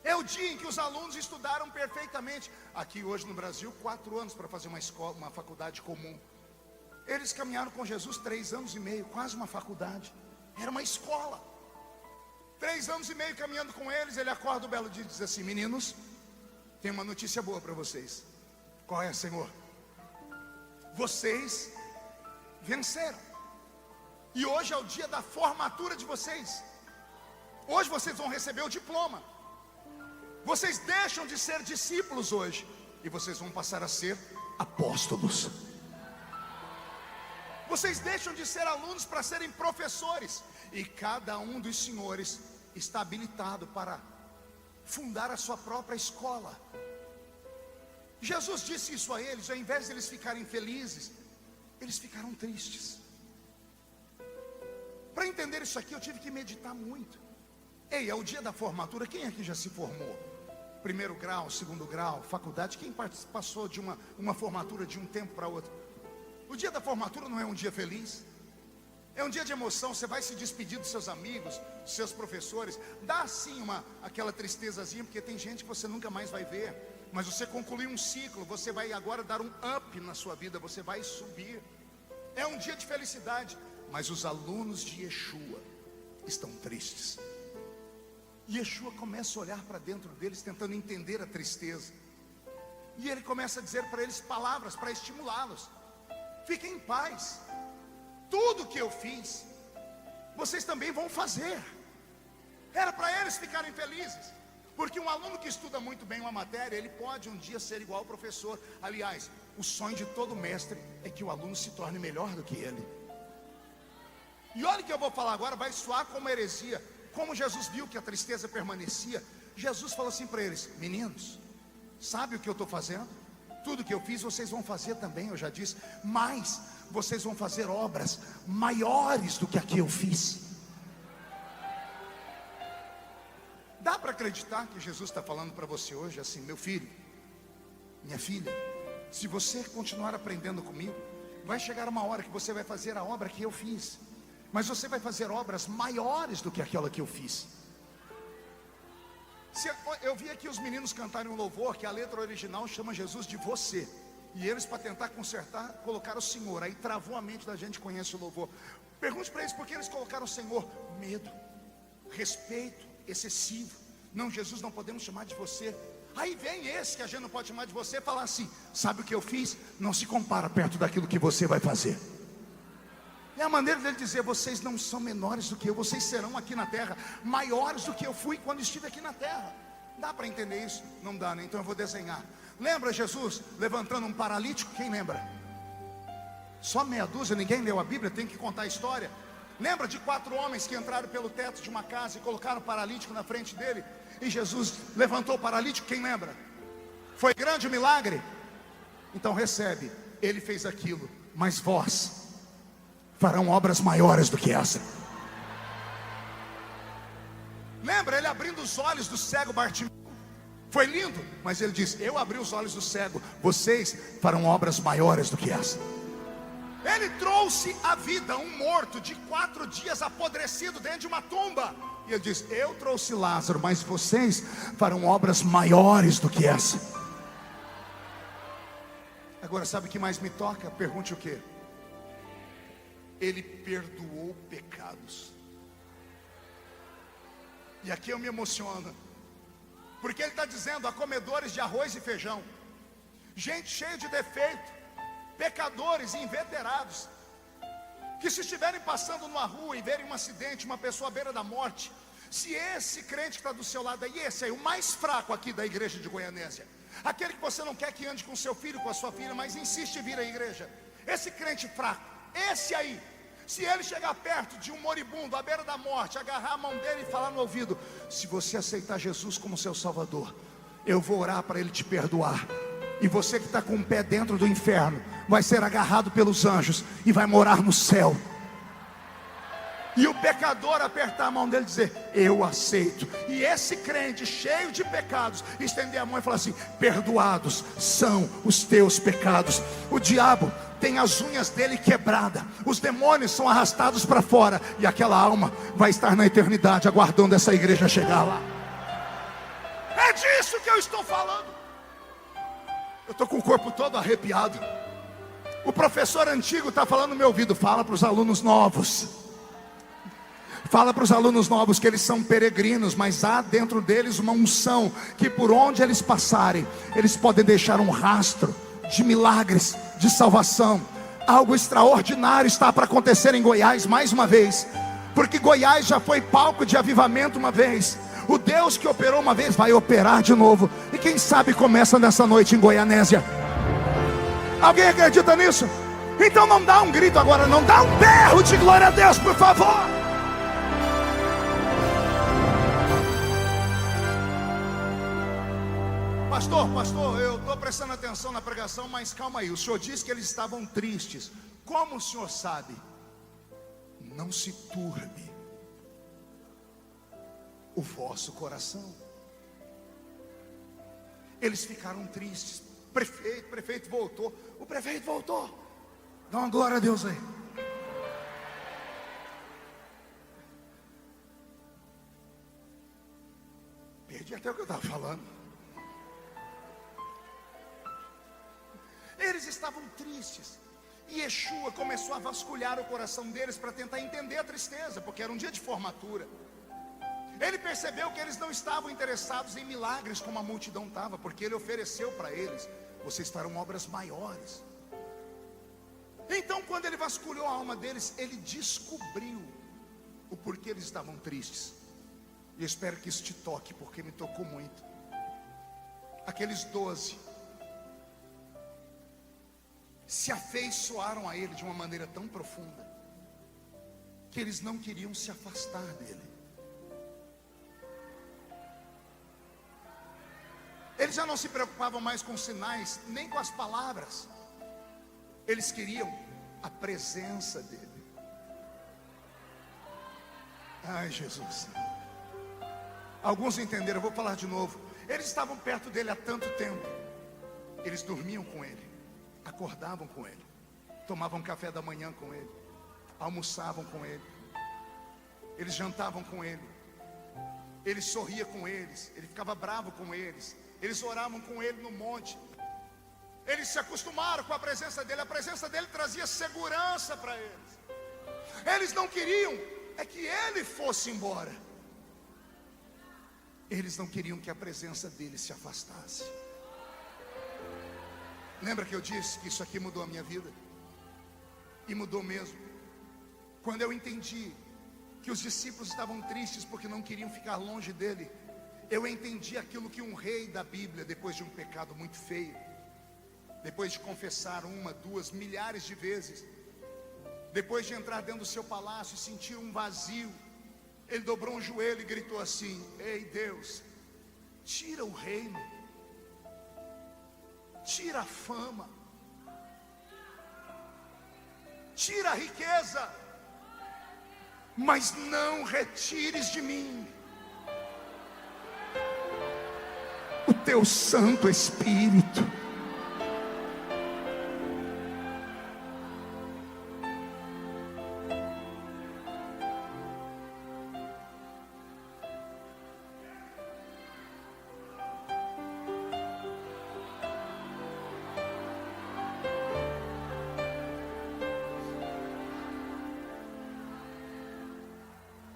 É o dia em que os alunos estudaram perfeitamente. Aqui hoje no Brasil, 4 anos para fazer uma escola, uma faculdade comum. Eles caminharam com Jesus 3 anos e meio, quase uma faculdade. Era uma escola. 3 anos e meio caminhando com eles. Ele acorda um belo dia e diz assim: meninos, tem uma notícia boa para vocês. Qual é, Senhor? Vocês venceram. E hoje é o dia da formatura de vocês. Hoje vocês vão receber o diploma. Vocês deixam de ser discípulos hoje, e vocês vão passar a ser apóstolos. Vocês deixam de ser alunos para serem professores. E cada um dos senhores está habilitado para fundar a sua própria escola. Jesus disse isso a eles. Ao invés de eles ficarem felizes, eles ficaram tristes. Para entender isso aqui eu tive que meditar muito. Ei, é o dia da formatura. Quem aqui já se formou? Primeiro grau, segundo grau, faculdade. Quem passou de uma formatura de um tempo para outro? O dia da formatura não é um dia feliz? É um dia de emoção. Você vai se despedir dos seus amigos, dos seus professores. Dá sim aquela tristezazinha, porque tem gente que você nunca mais vai ver. Mas você concluiu um ciclo. Você vai agora dar um up na sua vida. Você vai subir. É um dia de felicidade. Mas os alunos de Yeshua estão tristes. E Yeshua começa a olhar para dentro deles, tentando entender a tristeza. E ele começa a dizer para eles palavras para estimulá-los. Fiquem em paz. Tudo que eu fiz, vocês também vão fazer. Era para eles ficarem felizes. Porque um aluno que estuda muito bem uma matéria, ele pode um dia ser igual ao professor. Aliás, o sonho de todo mestre é que o aluno se torne melhor do que ele. E olha o que eu vou falar agora, vai soar como heresia. Como Jesus viu que a tristeza permanecia, Jesus falou assim para eles: meninos, sabe o que eu estou fazendo? Tudo que eu fiz vocês vão fazer também, eu já disse. Mas vocês vão fazer obras maiores do que a que eu fiz. Dá para acreditar que Jesus está falando para você hoje assim: meu filho, minha filha, se você continuar aprendendo comigo, vai chegar uma hora que você vai fazer a obra que eu fiz. Mas você vai fazer obras maiores do que aquela que eu fiz. Eu vi aqui os meninos cantarem um louvor que a letra original chama Jesus de você. E eles, para tentar consertar, colocaram o Senhor. Aí travou a mente da gente que conhece o louvor. Pergunte para eles por que eles colocaram o Senhor. Medo, respeito excessivo. Não, Jesus, não podemos chamar de você. Aí vem esse que a gente não pode chamar de você e falar assim: sabe o que eu fiz? Não se compara perto daquilo que você vai fazer. É a maneira dele dizer: vocês não são menores do que eu, vocês serão aqui na terra maiores do que eu fui quando estive aqui na terra. Dá para entender isso? Não dá, né? Então eu vou desenhar. Lembra Jesus levantando um paralítico? Quem lembra? Só meia dúzia, ninguém leu a Bíblia, tem que contar a história. Lembra de 4 homens que entraram pelo teto de uma casa e colocaram o paralítico na frente dele? E Jesus levantou o paralítico, quem lembra? Foi grande o milagre? Então recebe, ele fez aquilo, mas vós farão obras maiores do que essa. Lembra ele abrindo os olhos do cego Bartimeu? Foi lindo, mas ele disse: eu abri os olhos do cego, vocês farão obras maiores do que essa. Ele trouxe à vida um morto de 4 dias apodrecido dentro de uma tumba. E ele diz: eu trouxe Lázaro, mas vocês farão obras maiores do que essa. Agora sabe o que mais me toca? Pergunte o quê? Ele perdoou pecados. E aqui eu me emociono, porque ele está dizendo a comedores de arroz e feijão, gente cheia de defeito, pecadores e inveterados, que se estiverem passando numa rua e verem um acidente, uma pessoa à beira da morte, se esse crente que está do seu lado aí, esse aí, o mais fraco aqui da igreja de Goianésia, aquele que você não quer que ande com seu filho, com a sua filha, mas insiste em vir à igreja, esse crente fraco, esse aí, se ele chegar perto de um moribundo à beira da morte, agarrar a mão dele e falar no ouvido: se você aceitar Jesus como seu Salvador, eu vou orar para ele te perdoar. E você que está com o pé dentro do inferno vai ser agarrado pelos anjos e vai morar no céu. E o pecador apertar a mão dele e dizer: eu aceito. E esse crente cheio de pecados estender a mão e falar assim: perdoados são os teus pecados. O diabo tem as unhas dele quebradas, os demônios são arrastados para fora, e aquela alma vai estar na eternidade aguardando essa igreja chegar lá. É disso que eu estou falando. Eu estou com o corpo todo arrepiado. O professor antigo está falando no meu ouvido: fala para os alunos novos, fala para os alunos novos que eles são peregrinos, mas há dentro deles uma unção, que por onde eles passarem, eles podem deixar um rastro de milagres, de salvação. Algo extraordinário está para acontecer em Goiás mais uma vez, porque Goiás já foi palco de avivamento uma vez. O Deus que operou uma vez vai operar de novo, e quem sabe começa nessa noite em Goianésia. Alguém acredita nisso? Então não dá um grito agora, não dá um berro de glória a Deus, por favor. Pastor, eu estou prestando atenção na pregação, mas calma aí, o senhor disse que eles estavam tristes. Como o senhor sabe? Não se turbe o vosso coração. Eles ficaram tristes. Prefeito voltou. O prefeito voltou. Dá uma glória a Deus aí. Perdi até o que eu estava falando. Eles estavam tristes, e Yeshua começou a vasculhar o coração deles para tentar entender a tristeza, porque era um dia de formatura. Ele percebeu que eles não estavam interessados em milagres como a multidão estava, porque ele ofereceu para eles: vocês farão obras maiores. Então, quando ele vasculhou a alma deles, ele descobriu o porquê eles estavam tristes. E eu espero que isso te toque, porque me tocou muito. Aqueles 12 se afeiçoaram a ele de uma maneira tão profunda, que eles não queriam se afastar dele. Eles já não se preocupavam mais com sinais, nem com as palavras. Eles queriam a presença dele. Ai, Jesus. Alguns entenderam, eu vou falar de novo. Eles estavam perto dele há tanto tempo. Eles dormiam com ele, acordavam com ele, tomavam café da manhã com ele, almoçavam com ele, eles jantavam com ele, ele sorria com eles, ele ficava bravo com eles, eles oravam com ele no monte. Eles se acostumaram com a presença dele trazia segurança para eles. Eles não queriam que ele fosse embora, eles não queriam que a presença dele se afastasse. Lembra que eu disse que isso aqui mudou a minha vida? E mudou mesmo. Quando eu entendi que os discípulos estavam tristes porque não queriam ficar longe dele, eu entendi aquilo que um rei da Bíblia, depois de um pecado muito feio, depois de confessar 1, 2, milhares de vezes, depois de entrar dentro do seu palácio e sentir um vazio, ele dobrou um joelho e gritou assim: ei Deus, tira o reino, tira a fama, tira a riqueza, mas não retires de mim o teu Santo Espírito.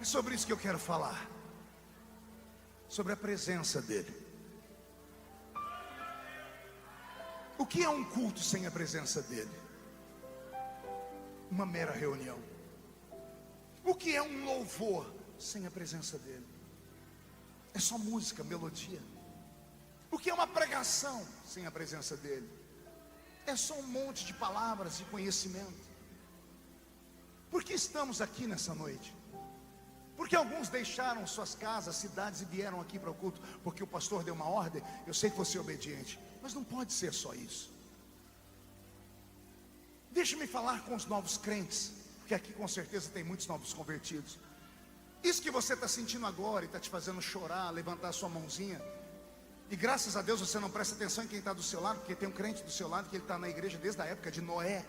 É sobre isso que eu quero falar. sobre a presença dEle. O que é um culto sem a presença dEle? Uma mera reunião. O que é um louvor sem a presença dEle? É só música, melodia. O que é uma pregação sem a presença dEle? É só um monte de palavras e conhecimento. Por que estamos aqui nessa noite? Porque alguns deixaram suas casas, cidades e vieram aqui para o culto porque o pastor deu uma ordem. Eu sei que você é obediente, mas não pode ser só isso. Deixe-me falar com os novos crentes, porque aqui com certeza tem muitos novos convertidos. Isso que você está sentindo agora e está te fazendo chorar, levantar a sua mãozinha, e graças a Deus você não presta atenção em quem está do seu lado, porque tem um crente do seu lado que ele está na igreja desde a época de Noé.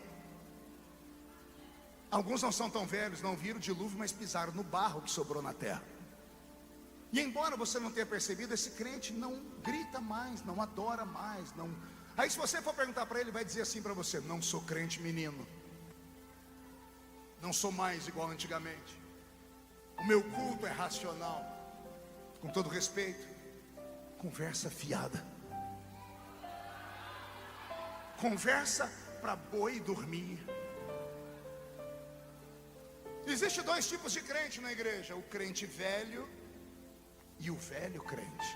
Alguns não são tão velhos, não viram o dilúvio, mas pisaram no barro que sobrou na terra. E embora você não tenha percebido, esse crente não grita mais, não adora mais, não. Aí se você for perguntar para ele, vai dizer assim para você: não sou crente menino, não sou mais igual antigamente, o meu culto é racional. Com todo respeito, conversa fiada, conversa para boi dormir. Existem dois tipos de crente na igreja: o crente velho e o velho crente.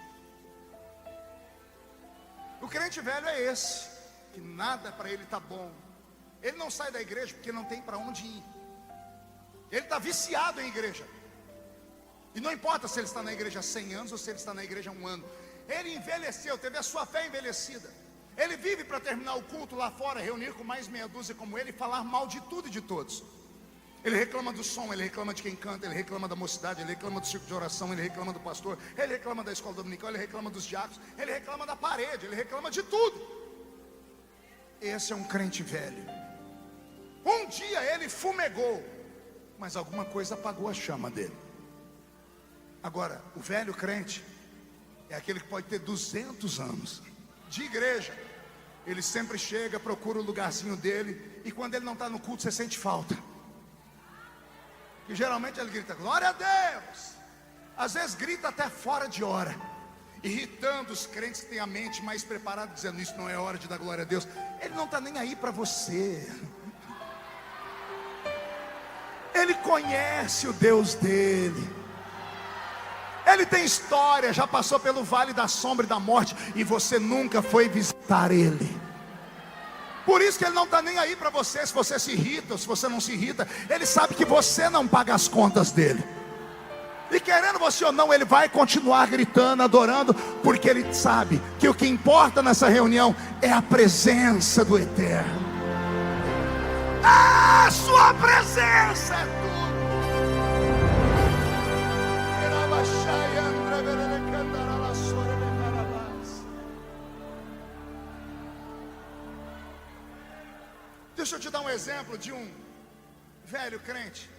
O crente velho é esse, que nada para ele está bom. Ele não sai da igreja porque não tem para onde ir. Ele está viciado em igreja. E não importa se ele está na igreja há 100 anos ou se ele está na igreja há 1 ano. Ele envelheceu, teve a sua fé envelhecida. Ele vive para terminar o culto lá fora, reunir com mais meia dúzia como ele e falar mal de tudo e de todos. Ele reclama do som, ele reclama de quem canta, ele reclama da mocidade, ele reclama do circo de oração, ele reclama do pastor, ele reclama da escola dominical, ele reclama dos diáconos, ele reclama da parede, ele reclama de tudo. Esse é um crente velho. Um dia ele fumegou, mas alguma coisa apagou a chama dele. Agora, o velho crente é aquele que pode ter 200 anos de igreja. Ele sempre chega, procura o lugarzinho dele, e quando ele não está no culto, você sente falta. E geralmente ele grita glória a Deus. Às vezes grita até fora de hora, irritando os crentes que têm a mente mais preparada, dizendo: isso não é hora de dar glória a Deus. Ele não está nem aí para você. Ele conhece o Deus dele. Ele tem história, já passou pelo vale da sombra e da morte, e você nunca foi visitar ele. Por isso que ele não está nem aí para você, se você se irrita ou se você não se irrita. Ele sabe que você não paga as contas dele. E querendo você ou não, ele vai continuar gritando, adorando, porque ele sabe que o que importa nessa reunião é a presença do Eterno. A sua presença é tudo. Deixa eu te dar um exemplo de um velho crente.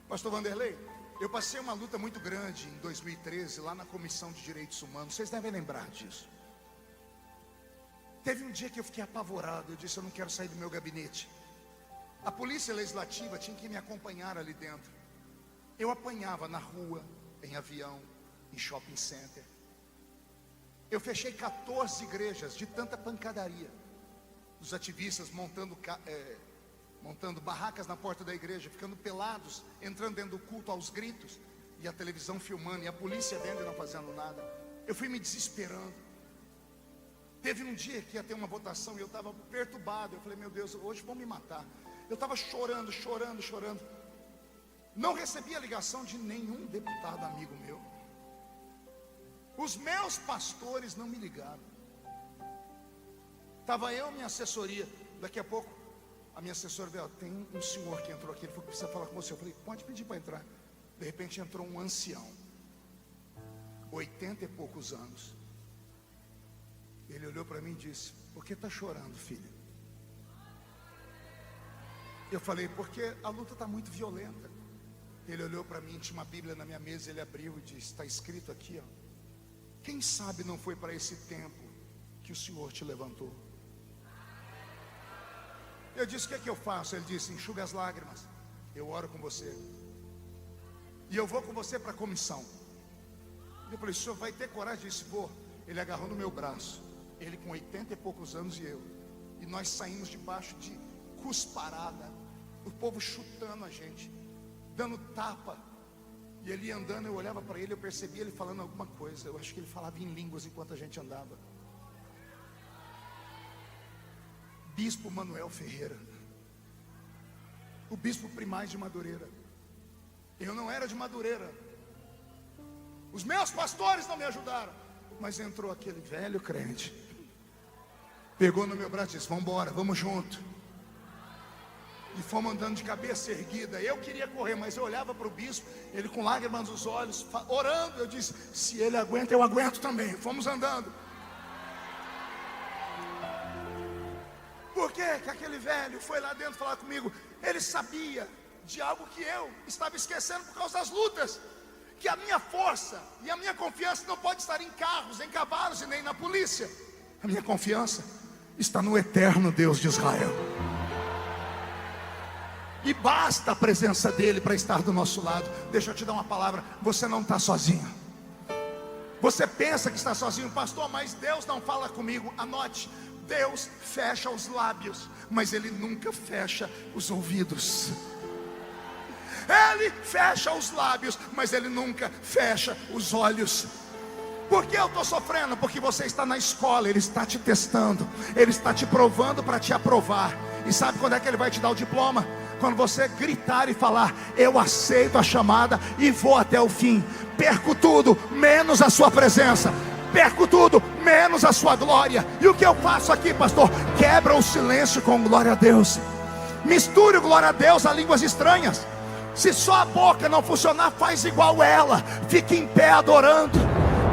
Pastor Vanderlei, eu passei uma luta muito grande em 2013 lá na Comissão de Direitos Humanos. Vocês devem lembrar disso. Teve um dia que eu fiquei apavorado. Eu disse: eu não quero sair do meu gabinete. A polícia legislativa tinha que me acompanhar ali dentro. Eu apanhava na rua, em avião, em shopping center. Eu fechei 14 igrejas de tanta pancadaria. Os ativistas montando barracas na porta da igreja, ficando pelados, entrando dentro do culto aos gritos, e a televisão filmando, e a polícia vendo e não fazendo nada. Eu fui me desesperando. Teve um dia que ia ter uma votação e eu estava perturbado. Eu falei: meu Deus, hoje vão me matar. Eu estava chorando. Não recebi a ligação de nenhum deputado amigo meu. Os meus pastores não me ligaram. Estava eu e minha assessoria. Daqui a pouco a minha assessora veio: tem um senhor que entrou aqui, ele falou que precisa falar com você. Eu falei: pode pedir para entrar. De repente entrou um ancião, 80 e poucos anos. Ele olhou para mim e disse: por que está chorando, filho? Eu falei: porque a luta está muito violenta. Ele olhou para mim, tinha uma Bíblia na minha mesa, ele abriu e disse: está escrito aqui, ó, quem sabe não foi para esse tempo que o Senhor te levantou. Eu disse: o que é que eu faço? Ele disse: enxuga as lágrimas, eu oro com você, e eu vou com você para a comissão. Eu falei: o senhor vai ter coragem? Ele disse: vou. Ele agarrou no meu braço, ele com 80 e poucos anos e eu, e nós saímos debaixo de cusparada, o povo chutando a gente, dando tapa, e ele andando. Eu olhava para ele, eu percebia ele falando alguma coisa. Eu acho que ele falava em línguas enquanto a gente andava. Bispo Manuel Ferreira, o bispo primaz de Madureira. Eu não era de Madureira, os meus pastores não me ajudaram, mas entrou aquele velho crente, pegou no meu braço e disse: vamos embora, vamos junto. E fomos andando de cabeça erguida. Eu queria correr, mas eu olhava para o bispo, ele com lágrimas nos olhos, orando. Eu disse: se ele aguenta, eu aguento também. Fomos andando. Por quê? Que aquele velho foi lá dentro falar comigo. Ele sabia de algo que eu estava esquecendo por causa das lutas, que a minha força e a minha confiança não pode estar em carros, em cavalos e nem na polícia. A minha confiança está no eterno Deus de Israel. E basta a presença dele para estar do nosso lado. Deixa eu te dar uma palavra: você não está sozinho. Você pensa que está sozinho, pastor, mas Deus não fala comigo. Anote: Deus fecha os lábios, mas Ele nunca fecha os ouvidos. Ele fecha os lábios, mas Ele nunca fecha os olhos. Por que eu estou sofrendo? Porque você está na escola, Ele está te testando, Ele está te provando para te aprovar. E sabe quando é que Ele vai te dar o diploma? Quando você gritar e falar: eu aceito a chamada e vou até o fim. Perco tudo, menos a sua presença. Perco tudo, menos a sua glória. E o que eu faço aqui, pastor? Quebra o silêncio com glória a Deus. Misture o glória a Deus a línguas estranhas. Se só a boca não funcionar, faz igual ela. Fique em pé adorando,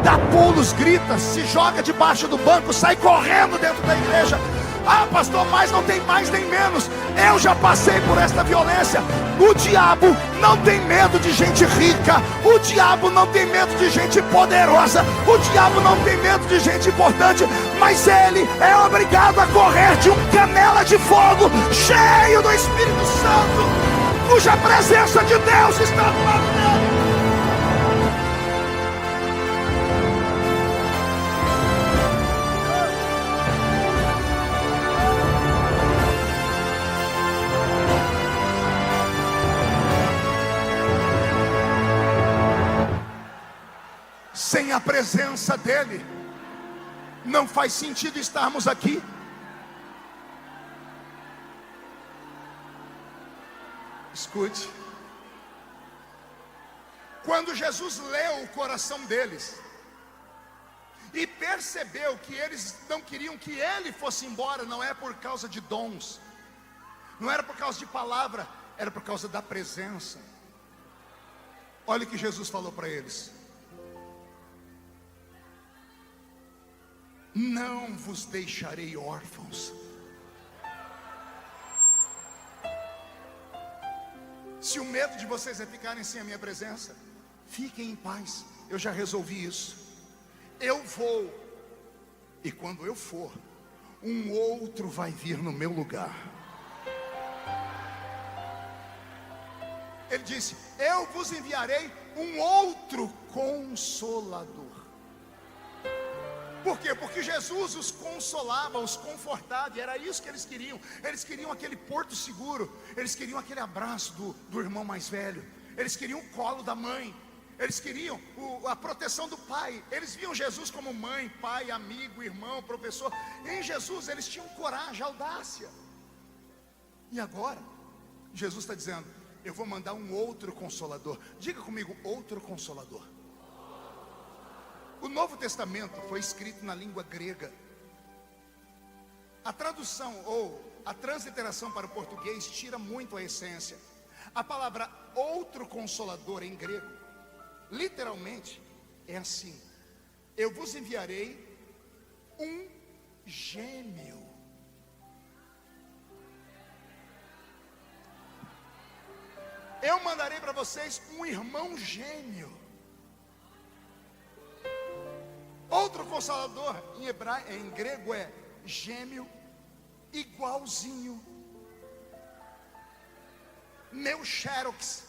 dá pulos, grita, se joga debaixo do banco, sai correndo dentro da igreja. Ah, pastor, mas não tem mais nem menos. Eu já passei por esta violência. O diabo não tem medo de gente rica. O diabo não tem medo de gente poderosa. O diabo não tem medo de gente importante. Mas ele é obrigado a correr de um canela de fogo, cheio do Espírito Santo, cuja presença de Deus está do lado dele. Sem a presença dele, não faz sentido estarmos aqui. Escute. Quando Jesus leu o coração deles e percebeu que eles não queriam que ele fosse embora, não é por causa de dons, não era por causa de palavra, era por causa da presença. Olha o que Jesus falou para eles: não vos deixarei órfãos. Se o medo de vocês é ficarem sem a minha presença, fiquem em paz, eu já resolvi isso. Eu vou, e quando eu for, um outro vai vir no meu lugar. Ele disse: eu vos enviarei um outro Consolador. Por quê? Porque Jesus os consolava, os confortava, e era isso que eles queriam. Eles queriam aquele porto seguro, eles queriam aquele abraço do irmão mais velho, eles queriam o colo da mãe, eles queriam a proteção do pai. Eles viam Jesus como mãe, pai, amigo, irmão, professor. Em Jesus eles tinham coragem, audácia. E agora Jesus está dizendo: eu vou mandar um outro Consolador. Diga comigo: outro Consolador. O Novo Testamento foi escrito na língua grega. A tradução ou a transliteração para o português tira muito a essência. A palavra outro Consolador em grego, literalmente, é assim: eu vos enviarei um gêmeo. Eu mandarei para vocês um irmão gêmeo. Outro Consolador em grego é gêmeo, igualzinho, meu xerox,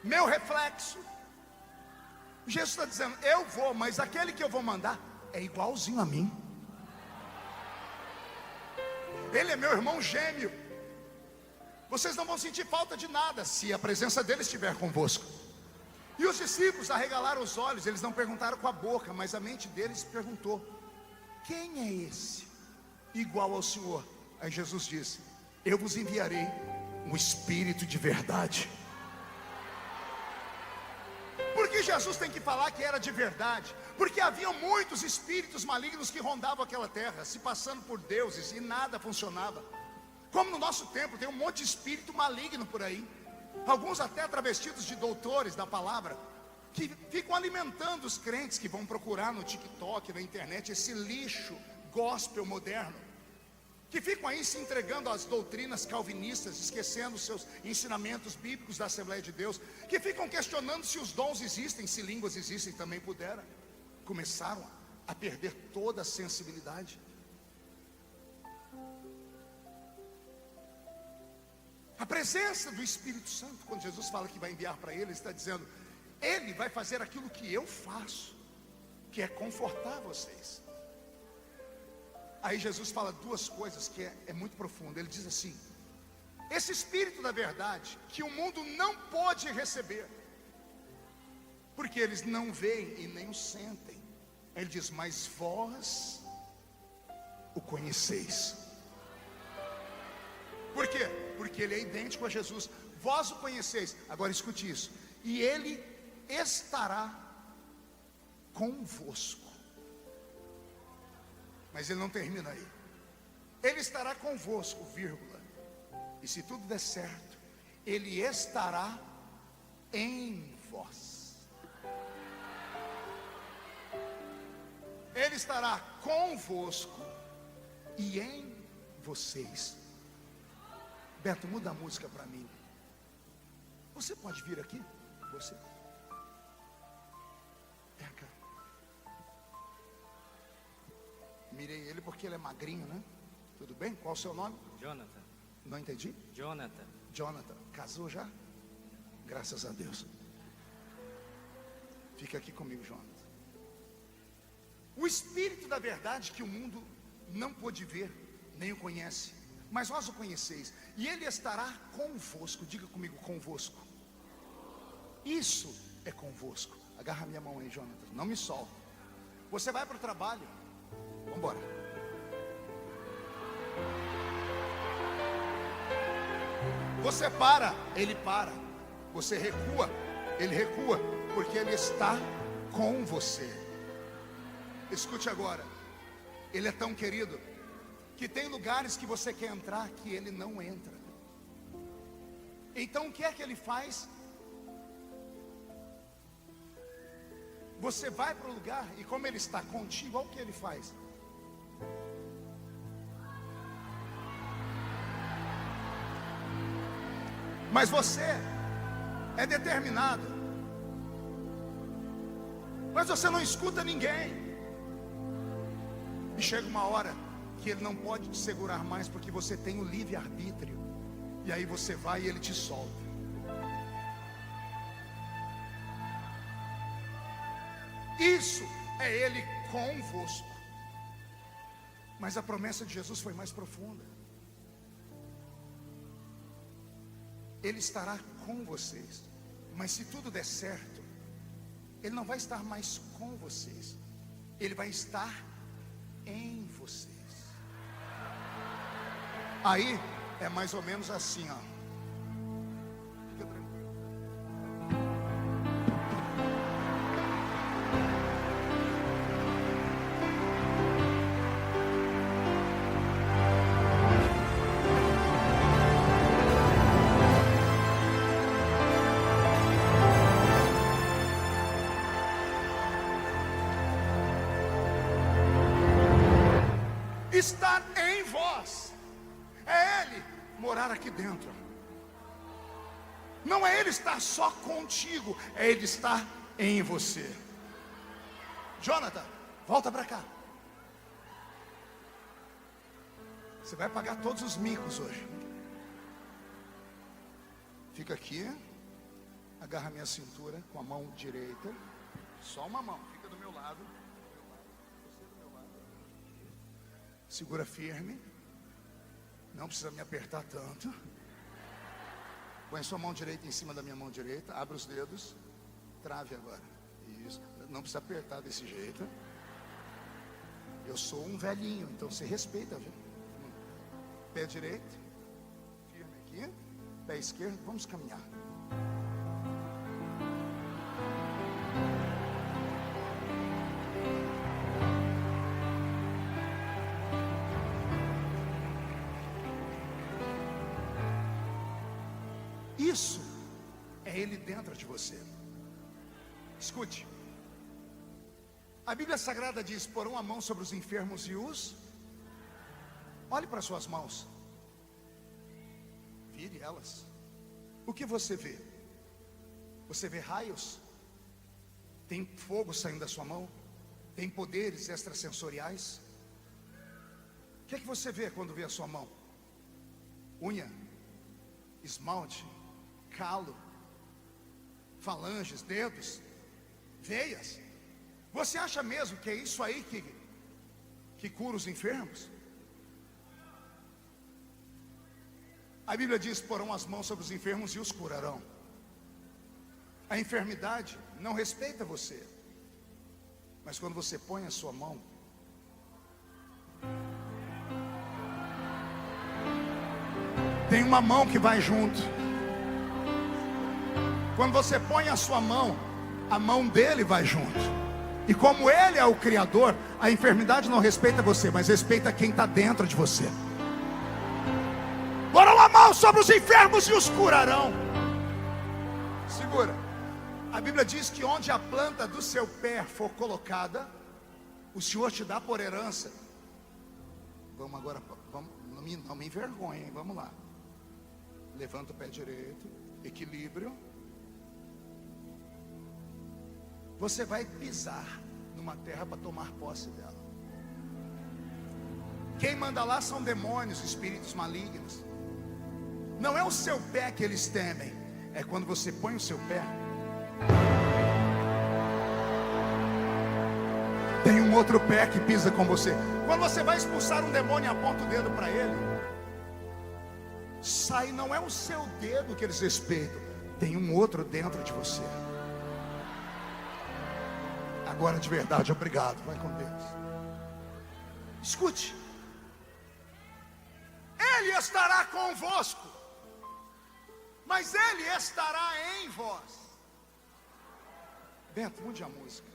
meu reflexo. Jesus está dizendo: eu vou, mas aquele que eu vou mandar é igualzinho a mim. Ele é meu irmão gêmeo. Vocês não vão sentir falta de nada se a presença dele estiver convosco. E os discípulos arregalaram os olhos. Eles não perguntaram com a boca, mas a mente deles perguntou: quem é esse igual ao Senhor? Aí Jesus disse: eu vos enviarei um Espírito de verdade. Por que Jesus tem que falar que era de verdade? Porque havia muitos espíritos malignos que rondavam aquela terra, se passando por deuses, e nada funcionava. Como no nosso tempo tem um monte de espírito maligno por aí, alguns até travestidos de doutores da palavra, que ficam alimentando os crentes que vão procurar no TikTok, na internet, esse lixo gospel moderno, que ficam aí se entregando às doutrinas calvinistas, esquecendo os seus ensinamentos bíblicos da Assembleia de Deus, que ficam questionando se os dons existem, se línguas existem também puderam. Começaram a perder toda a sensibilidade. A presença do Espírito Santo, quando Jesus fala que vai enviar para ele, ele está dizendo: ele vai fazer aquilo que eu faço, que é confortar vocês. Aí Jesus fala duas coisas que é muito profundo. Ele diz assim: esse Espírito da verdade, que o mundo não pode receber, porque eles não veem e nem o sentem. Ele diz: mas vós o conheceis. Por quê? Porque ele é idêntico a Jesus. Vós o conheceis. Agora escute isso: e ele estará convosco. Mas ele não termina aí. Ele estará convosco, vírgula. E se tudo der certo, ele estará em vós. Ele estará convosco e em vocês. Beto, muda a música para mim. Você pode vir aqui? Você. Vem cá. Mirei ele porque ele é magrinho, né? Tudo bem? Qual o seu nome? Jonathan. Não entendi? Jonathan. Jonathan. Casou já? Graças a Deus. Fica aqui comigo, Jonathan. O Espírito da verdade que o mundo não pôde ver, nem o conhece, mas vós o conheceis, e ele estará convosco. Diga comigo: convosco. Isso é convosco. Agarra minha mão aí, Jonathan, não me solta. Você vai para o trabalho. Vamos embora. Você para, ele para. Você recua, ele recua, porque ele está com você. Escute agora: ele é tão querido que tem lugares que você quer entrar que ele não entra. Então o que é que ele faz? Você vai para o lugar e como ele está contigo, olha o que ele faz. Mas você é determinado, mas você não escuta ninguém. E chega uma hora que ele não pode te segurar mais, porque você tem o livre-arbítrio. E aí você vai e ele te solta. Isso é ele convosco. Mas a promessa de Jesus foi mais profunda. Ele estará com vocês. Mas se tudo der certo, ele não vai estar mais com vocês, ele vai estar em vocês. Aí é mais ou menos assim, ó. Fica tranquilo. Estar em vós é ele morar aqui dentro. Não é ele estar só contigo, é ele estar em você. Jonathan, volta para cá. Você vai pagar todos os micos hoje. Fica aqui. Agarra minha cintura com a mão direita. Só uma mão, fica do meu lado. Você do meu lado. Segura firme. Não precisa me apertar tanto. Põe a sua mão direita em cima da minha mão direita. Abre os dedos. Trave agora. Isso. Não precisa apertar desse jeito. Eu sou um velhinho, então você respeita, viu? Pé direito. Firme aqui. Pé esquerdo. Vamos caminhar. Isso é Ele dentro de você. Escute. A Bíblia Sagrada diz: porão a mão sobre os enfermos e os... Olhe para suas mãos. Vire elas. O que você vê? Você vê raios? Tem fogo saindo da sua mão? Tem poderes extrasensoriais? O que é que você vê quando vê a sua mão? Unha, esmalte, calo, falanges, dedos, veias. Você acha mesmo que é isso aí que cura os enfermos? A Bíblia diz: porão as mãos sobre os enfermos e os curarão. A enfermidade não respeita você, mas quando você põe a sua mão, tem uma mão que vai junto. Quando você põe a sua mão, a mão dele vai junto. E como ele é o Criador, a enfermidade não respeita você, mas respeita quem está dentro de você. Porão a mão sobre os enfermos e os curarão. Segura. A Bíblia diz que onde a planta do seu pé for colocada, o Senhor te dá por herança. Vamos agora, vamos, não me envergonhe, vamos lá. Levanta o pé direito, equilíbrio. Você vai pisar numa terra para tomar posse dela. Quem manda lá são demônios, espíritos malignos. Não é o seu pé que eles temem, é quando você põe o seu pé. Tem um outro pé que pisa com você. Quando você vai expulsar um demônio e aponta o dedo para ele, sai, não é o seu dedo que eles respeitam, tem um outro dentro de você. Agora de verdade, obrigado, vai com Deus. Escute. Ele estará convosco, mas Ele estará em vós. Beto, mude a música.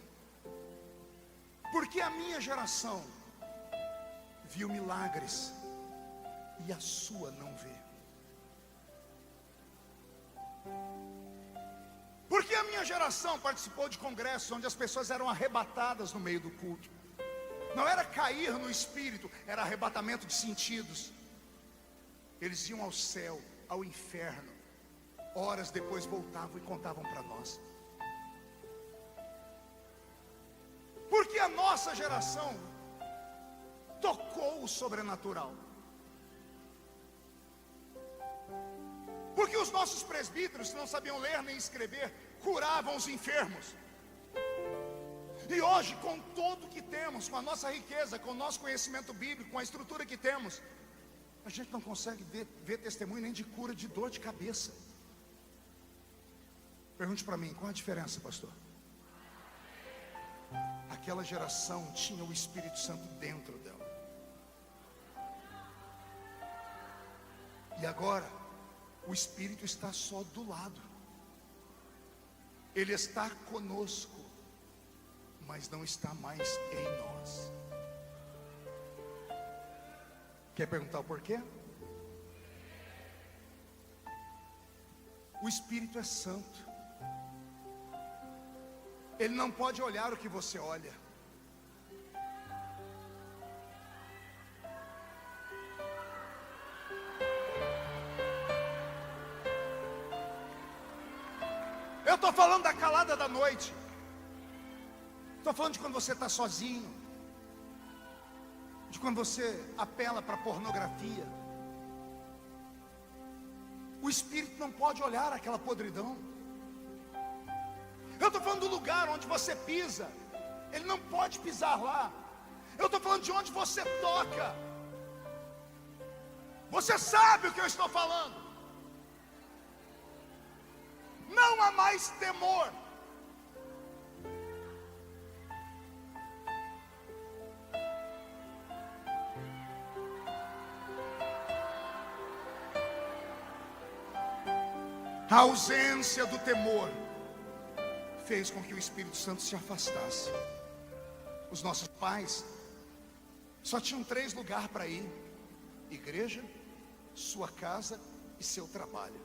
Porque a minha geração viu milagres e a sua não vê. Porque a minha geração participou de congressos onde as pessoas eram arrebatadas no meio do culto. Não era cair no espírito, era arrebatamento de sentidos. Eles iam ao céu, ao inferno. Horas depois voltavam e contavam para nós. Porque a nossa geração tocou o sobrenatural. Porque os nossos presbíteros, que não sabiam ler nem escrever, curavam os enfermos. E hoje, com tudo que temos, com a nossa riqueza, com o nosso conhecimento bíblico, com a estrutura que temos, a gente não consegue ver testemunho nem de cura de dor de cabeça. Pergunte para mim, qual a diferença, pastor? Aquela geração tinha o Espírito Santo dentro dela. E agora, o Espírito está só do lado. Ele está conosco, mas não está mais em nós. Quer perguntar o porquê? O Espírito é santo. Ele não pode olhar o que você olha. Eu estou falando da calada da noite. Estou falando de quando você está sozinho, de quando você apela para a pornografia. O Espírito não pode olhar aquela podridão. Eu estou falando do lugar onde você pisa. Ele não pode pisar lá. Eu estou falando de onde você toca. Você sabe o que eu estou falando. Não há mais temor. A ausência do temor fez com que o Espírito Santo se afastasse. Os nossos pais só tinham 3 lugares para ir: igreja, sua casa e seu trabalho.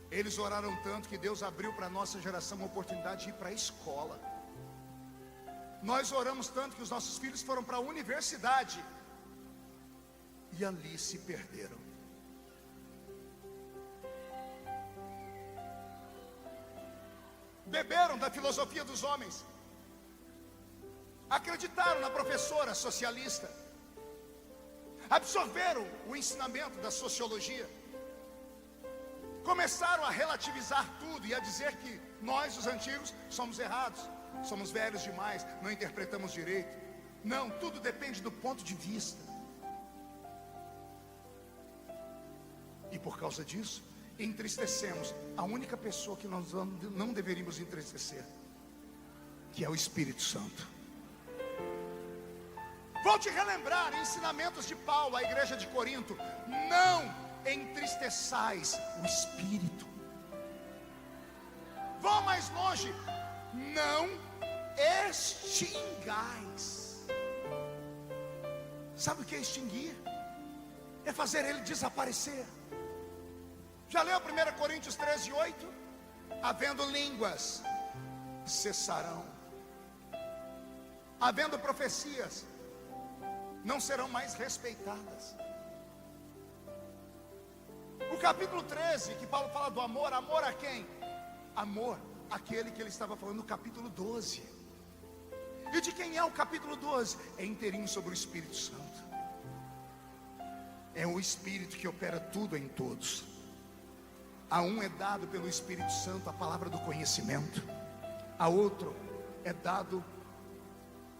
Eles oraram tanto que Deus abriu para a nossa geração uma oportunidade de ir para a escola. Nós oramos tanto que os nossos filhos foram para a universidade e ali se perderam. Beberam da filosofia dos homens, acreditaram na professora socialista, absorveram o ensinamento da sociologia, começaram a relativizar tudo e a dizer que nós, os antigos, somos errados, somos velhos demais, não interpretamos direito. Não, tudo depende do ponto de vista. E por causa disso, entristecemos a única pessoa que nós não deveríamos entristecer, que é o Espírito Santo. Vou te relembrar ensinamentos de Paulo à igreja de Corinto: não entristeçais o Espírito. Vou mais longe: não extingais. Sabe o que é extinguir? É fazer ele desaparecer. Já leu 1 Coríntios 13:8? Havendo línguas, cessarão. Havendo profecias, não serão mais respeitadas. O capítulo 13, que Paulo fala do amor, amor a quem? Amor àquele que ele estava falando no capítulo 12. E de quem é o capítulo 12? É inteirinho sobre o Espírito Santo. É o Espírito que opera tudo em todos. A um é dado pelo Espírito Santo a palavra do conhecimento, a outro é dado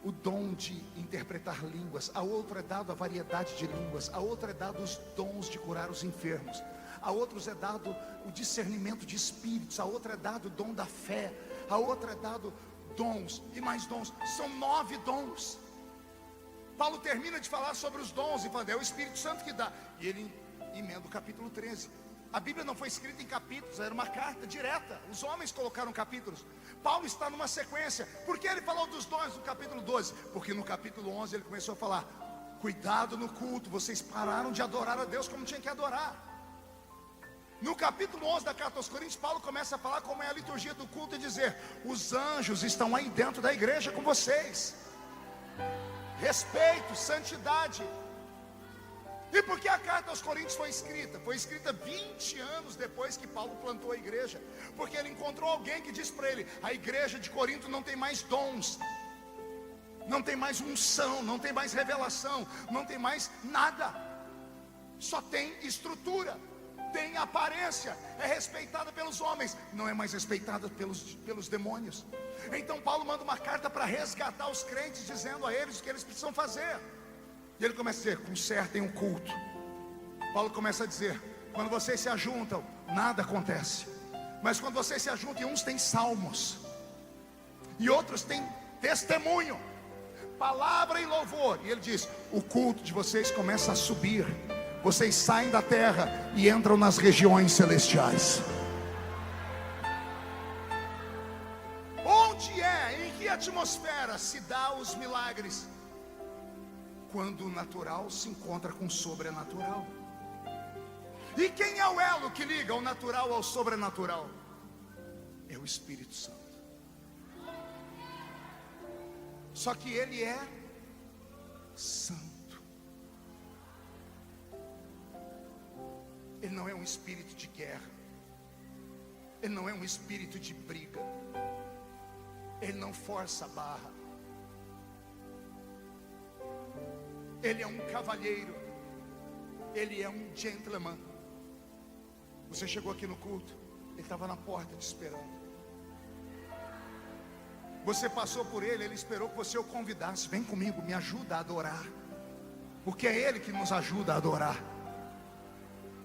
o dom de interpretar línguas, a outro é dado a variedade de línguas, a outro é dado os dons de curar os enfermos, a outros é dado o discernimento de espíritos, a outra é dado o dom da fé, a outra é dado dons e mais dons. São 9 dons. Paulo termina de falar sobre os dons e fala: é o Espírito Santo que dá. E ele emenda o capítulo 13. A Bíblia não foi escrita em capítulos, era uma carta direta. Os homens colocaram capítulos. Paulo está numa sequência. Por que ele falou dos dons no capítulo 12? Porque no capítulo 11 ele começou a falar: cuidado no culto, vocês pararam de adorar a Deus como tinha que adorar. No capítulo 11 da carta aos Coríntios, Paulo começa a falar como é a liturgia do culto e dizer: os anjos estão aí dentro da igreja com vocês. Respeito, santidade. E por que a carta aos Coríntios foi escrita? Foi escrita 20 anos depois que Paulo plantou a igreja. Porque ele encontrou alguém que disse para ele: a igreja de Corinto não tem mais dons, não tem mais unção, não tem mais revelação, não tem mais nada. Só tem estrutura, tem aparência, é respeitada pelos homens, não é mais respeitada pelos demônios. Então Paulo manda uma carta para resgatar os crentes, dizendo a eles o que eles precisam fazer. E ele começa a dizer: consertem o culto. Paulo começa a dizer: quando vocês se ajuntam, nada acontece. Mas quando vocês se ajuntam, uns têm salmos, e outros têm testemunho, palavra e louvor. E ele diz: o culto de vocês começa a subir. Vocês saem da terra e entram nas regiões celestiais. Onde é, em que atmosfera se dá os milagres? Quando o natural se encontra com o sobrenatural. E quem é o elo que liga o natural ao sobrenatural? É o Espírito Santo. Só que ele é santo. Ele não é um espírito de guerra. Ele não é um espírito de briga. Ele não força a barra. Ele é um cavalheiro. Ele é um gentleman. Você chegou aqui no culto, ele estava na porta te esperando. Você passou por ele esperou que você o convidasse. Vem comigo, me ajuda a adorar. Porque é ele que nos ajuda a adorar.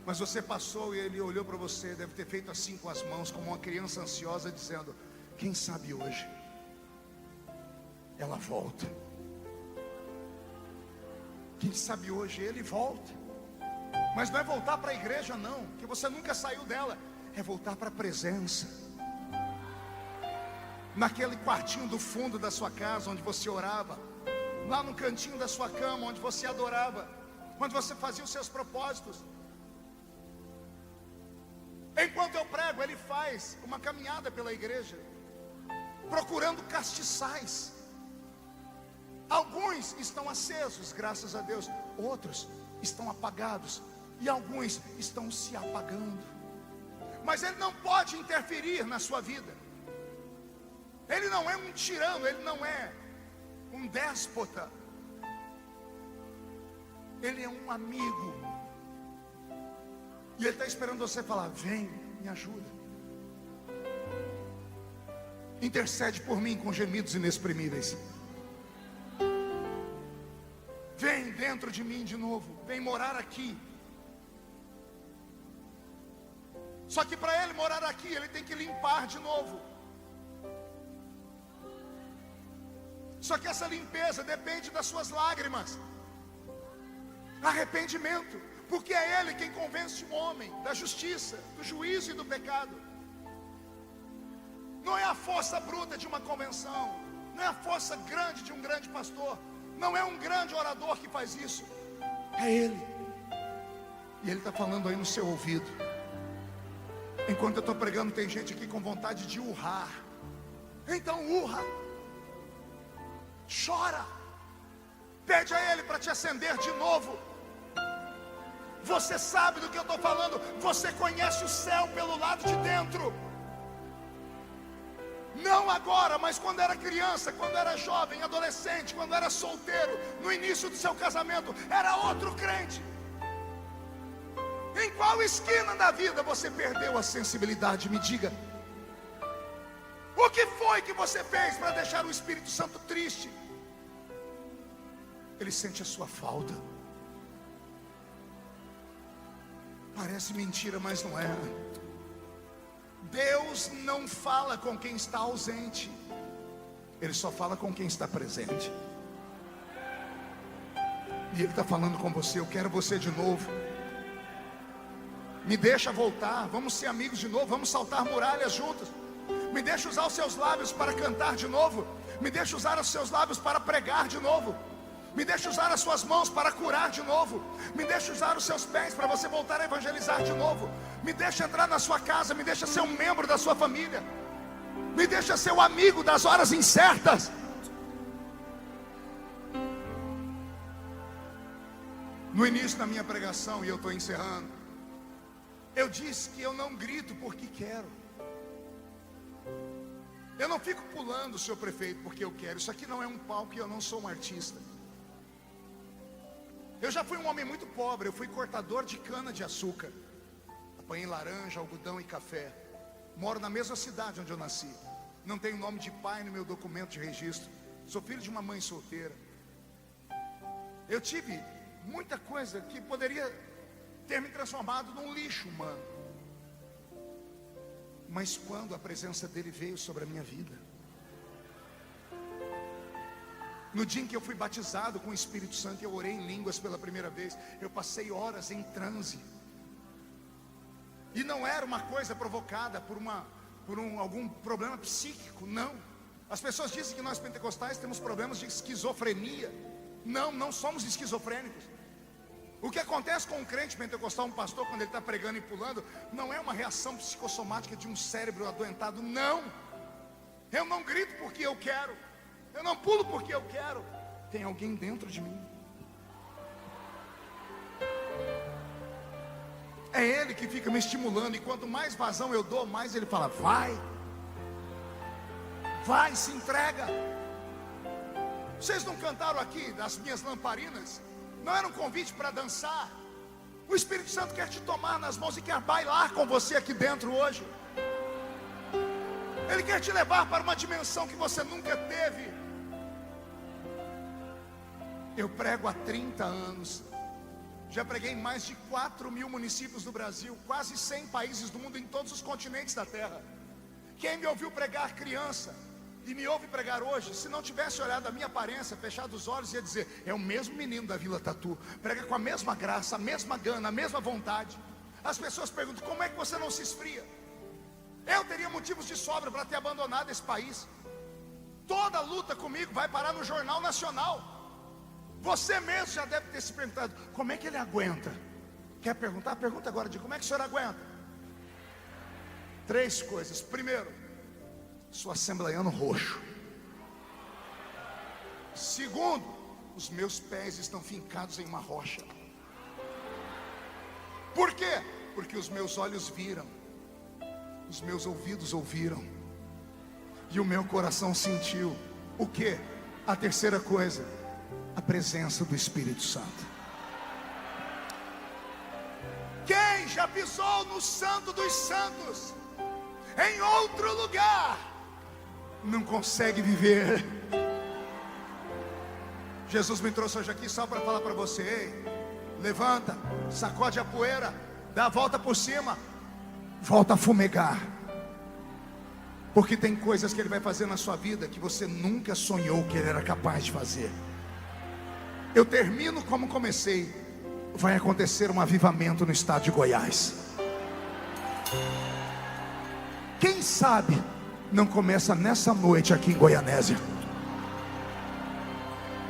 Mas você passou e ele olhou para você, deve ter feito assim com as mãos, como uma criança ansiosa, dizendo: quem sabe hoje ela volta. Quem sabe hoje ele volta. Mas não é voltar para a igreja não, que você nunca saiu dela. É voltar para a presença. Naquele quartinho do fundo da sua casa, onde você orava. Lá no cantinho da sua cama, onde você adorava. Onde você fazia os seus propósitos. Enquanto eu prego, ele faz uma caminhada pela igreja, procurando castiçais. Alguns estão acesos, graças a Deus. Outros estão apagados. E alguns estão se apagando. Mas ele não pode interferir na sua vida. Ele não é um tirano, ele não é um déspota. Ele é um amigo. E ele está esperando você falar: vem, me ajuda. Intercede por mim com gemidos inexprimíveis. Vem dentro de mim de novo. Vem morar aqui. Só que para ele morar aqui, ele tem que limpar de novo. Só que essa limpeza depende das suas lágrimas. Arrependimento. Porque é ele quem convence o homem da justiça, do juízo e do pecado. Não é a força bruta de uma convenção. Não é a força grande de um grande pastor. Não é um grande orador que faz isso. É ele. E ele está falando aí no seu ouvido. Enquanto eu estou pregando, tem gente aqui com vontade de urrar. Então urra. Chora. Pede a ele para te acender de novo. Você sabe do que eu estou falando. Você conhece o céu pelo lado de dentro. Não agora, mas quando era criança, quando era jovem, adolescente, quando era solteiro, no início do seu casamento, era outro crente. Em qual esquina da vida você perdeu a sensibilidade? Me diga. O que foi que você fez para deixar o Espírito Santo triste? Ele sente a sua falta. Parece mentira, mas não é. Deus não fala com quem está ausente. Ele só fala com quem está presente. E Ele está falando com você: eu quero você de novo. Me deixa voltar, vamos ser amigos de novo, vamos saltar muralhas juntos. Me deixa usar os seus lábios para cantar de novo. Me deixa usar os seus lábios para pregar de novo. Me deixa usar as suas mãos para curar de novo. Me deixa usar os seus pés para você voltar a evangelizar de novo. Me deixa entrar na sua casa, me deixa ser um membro da sua família. Me deixa ser o amigo das horas incertas. No início da minha pregação, e eu estou encerrando, eu disse que eu não grito porque quero. Eu não fico pulando, senhor prefeito, porque eu quero. Isso aqui não é um palco e eu não sou um artista. Eu já fui um homem muito pobre. Eu fui cortador de cana de açúcar. Apanhei laranja, algodão e café. Moro na mesma cidade onde eu nasci. Não tenho nome de pai no meu documento de registro. Sou filho de uma mãe solteira. Eu tive muita coisa que poderia ter me transformado num lixo humano. Mas quando a presença dele veio sobre a minha vida, no dia em que eu fui batizado com o Espírito Santo, eu orei em línguas pela primeira vez. Eu passei horas em transe. E não era uma coisa provocada por algum problema psíquico, não. As pessoas dizem que nós pentecostais temos problemas de esquizofrenia. Não, não somos esquizofrênicos. O que acontece com um crente pentecostal, um pastor, quando ele está pregando e pulando, não é uma reação psicossomática de um cérebro adoentado, não. Eu não grito porque eu quero. Eu não pulo porque eu quero. Tem alguém dentro de mim. É Ele que fica me estimulando. E quanto mais vazão eu dou, mais Ele fala: vai. Vai, se entrega. Vocês não cantaram aqui das minhas lamparinas? Não era um convite para dançar? O Espírito Santo quer te tomar nas mãos e quer bailar com você aqui dentro hoje. Ele quer te levar para uma dimensão que você nunca teve. Eu prego há 30 anos. Já preguei em mais de 4.000 municípios do Brasil, quase 100 países do mundo, em todos os continentes da terra. Quem me ouviu pregar criança e me ouve pregar hoje, se não tivesse olhado a minha aparência, fechado os olhos, ia dizer: é o mesmo menino da Vila Tatu, prega com a mesma graça, a mesma gana, a mesma vontade. As pessoas perguntam: como é que você não se esfria? Eu teria motivos de sobra para ter abandonado esse país. Toda luta comigo vai parar no Jornal Nacional. Você mesmo já deve ter se perguntado: como é que ele aguenta? Quer perguntar? Pergunta agora, de como é que o senhor aguenta? 3 coisas. Primeiro, sou assembleiano roxo. Segundo, os meus pés estão fincados em uma rocha. Por quê? Porque os meus olhos viram, os meus ouvidos ouviram, e o meu coração sentiu. O quê? A terceira coisa: a presença do Espírito Santo. Quem já pisou no Santo dos Santos, em outro lugar, não consegue viver. Jesus me trouxe hoje aqui só para falar para você: ei, levanta, sacode a poeira, dá a volta por cima, volta a fumegar. Porque tem coisas que Ele vai fazer na sua vida que você nunca sonhou que Ele era capaz de fazer. Eu termino como comecei. Vai acontecer um avivamento no estado de Goiás. Quem sabe não começa nessa noite aqui em Goianésia.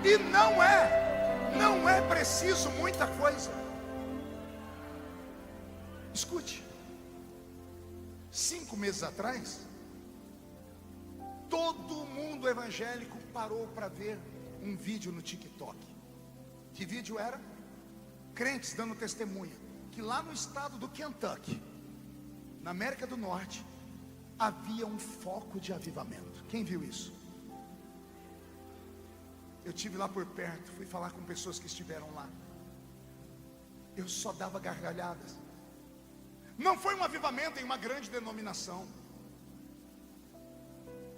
E não é preciso muita coisa. Escute, 5 meses atrás, todo mundo evangélico parou para ver um vídeo no TikTok. Que vídeo era? Crentes dando testemunha que lá no estado do Kentucky, na América do Norte, havia um foco de avivamento. Quem viu isso? Eu estive lá por perto, fui falar com pessoas que estiveram lá. Eu só dava gargalhadas. Não foi um avivamento em uma grande denominação.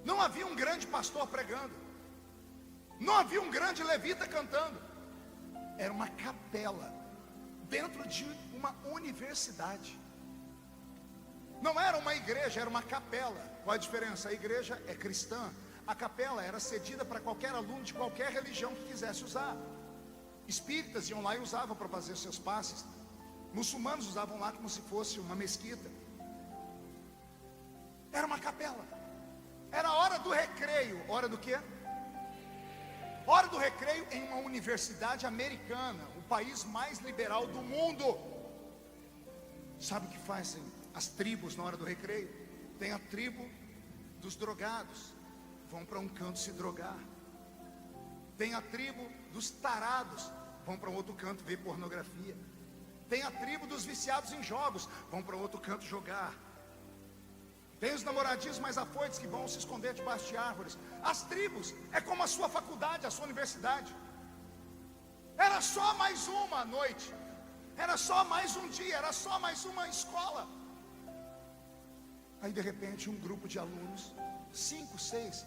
Não havia um grande pastor pregando. Não havia um grande levita cantando. Era uma capela dentro de uma universidade. Não era uma igreja, era uma capela. Qual a diferença? A igreja é cristã. A capela era cedida para qualquer aluno de qualquer religião que quisesse usar. Espíritas iam lá e usavam para fazer seus passes. Muçulmanos usavam lá como se fosse uma mesquita. Era uma capela. Era a hora do recreio. Hora do quê? Hora do recreio em uma universidade americana, o país mais liberal do mundo. Sabe o que fazem as tribos na hora do recreio? Tem a tribo dos drogados, vão para um canto se drogar. Tem a tribo dos tarados, vão para um outro canto ver pornografia. Tem a tribo dos viciados em jogos, vão para outro canto jogar. Tem os namoradinhos mais afoitos que vão se esconder debaixo de árvores. As tribos é como a sua faculdade, a sua universidade. Era só mais uma noite, era só mais um dia, era só mais uma escola. Aí de repente um grupo de alunos, 5, 6,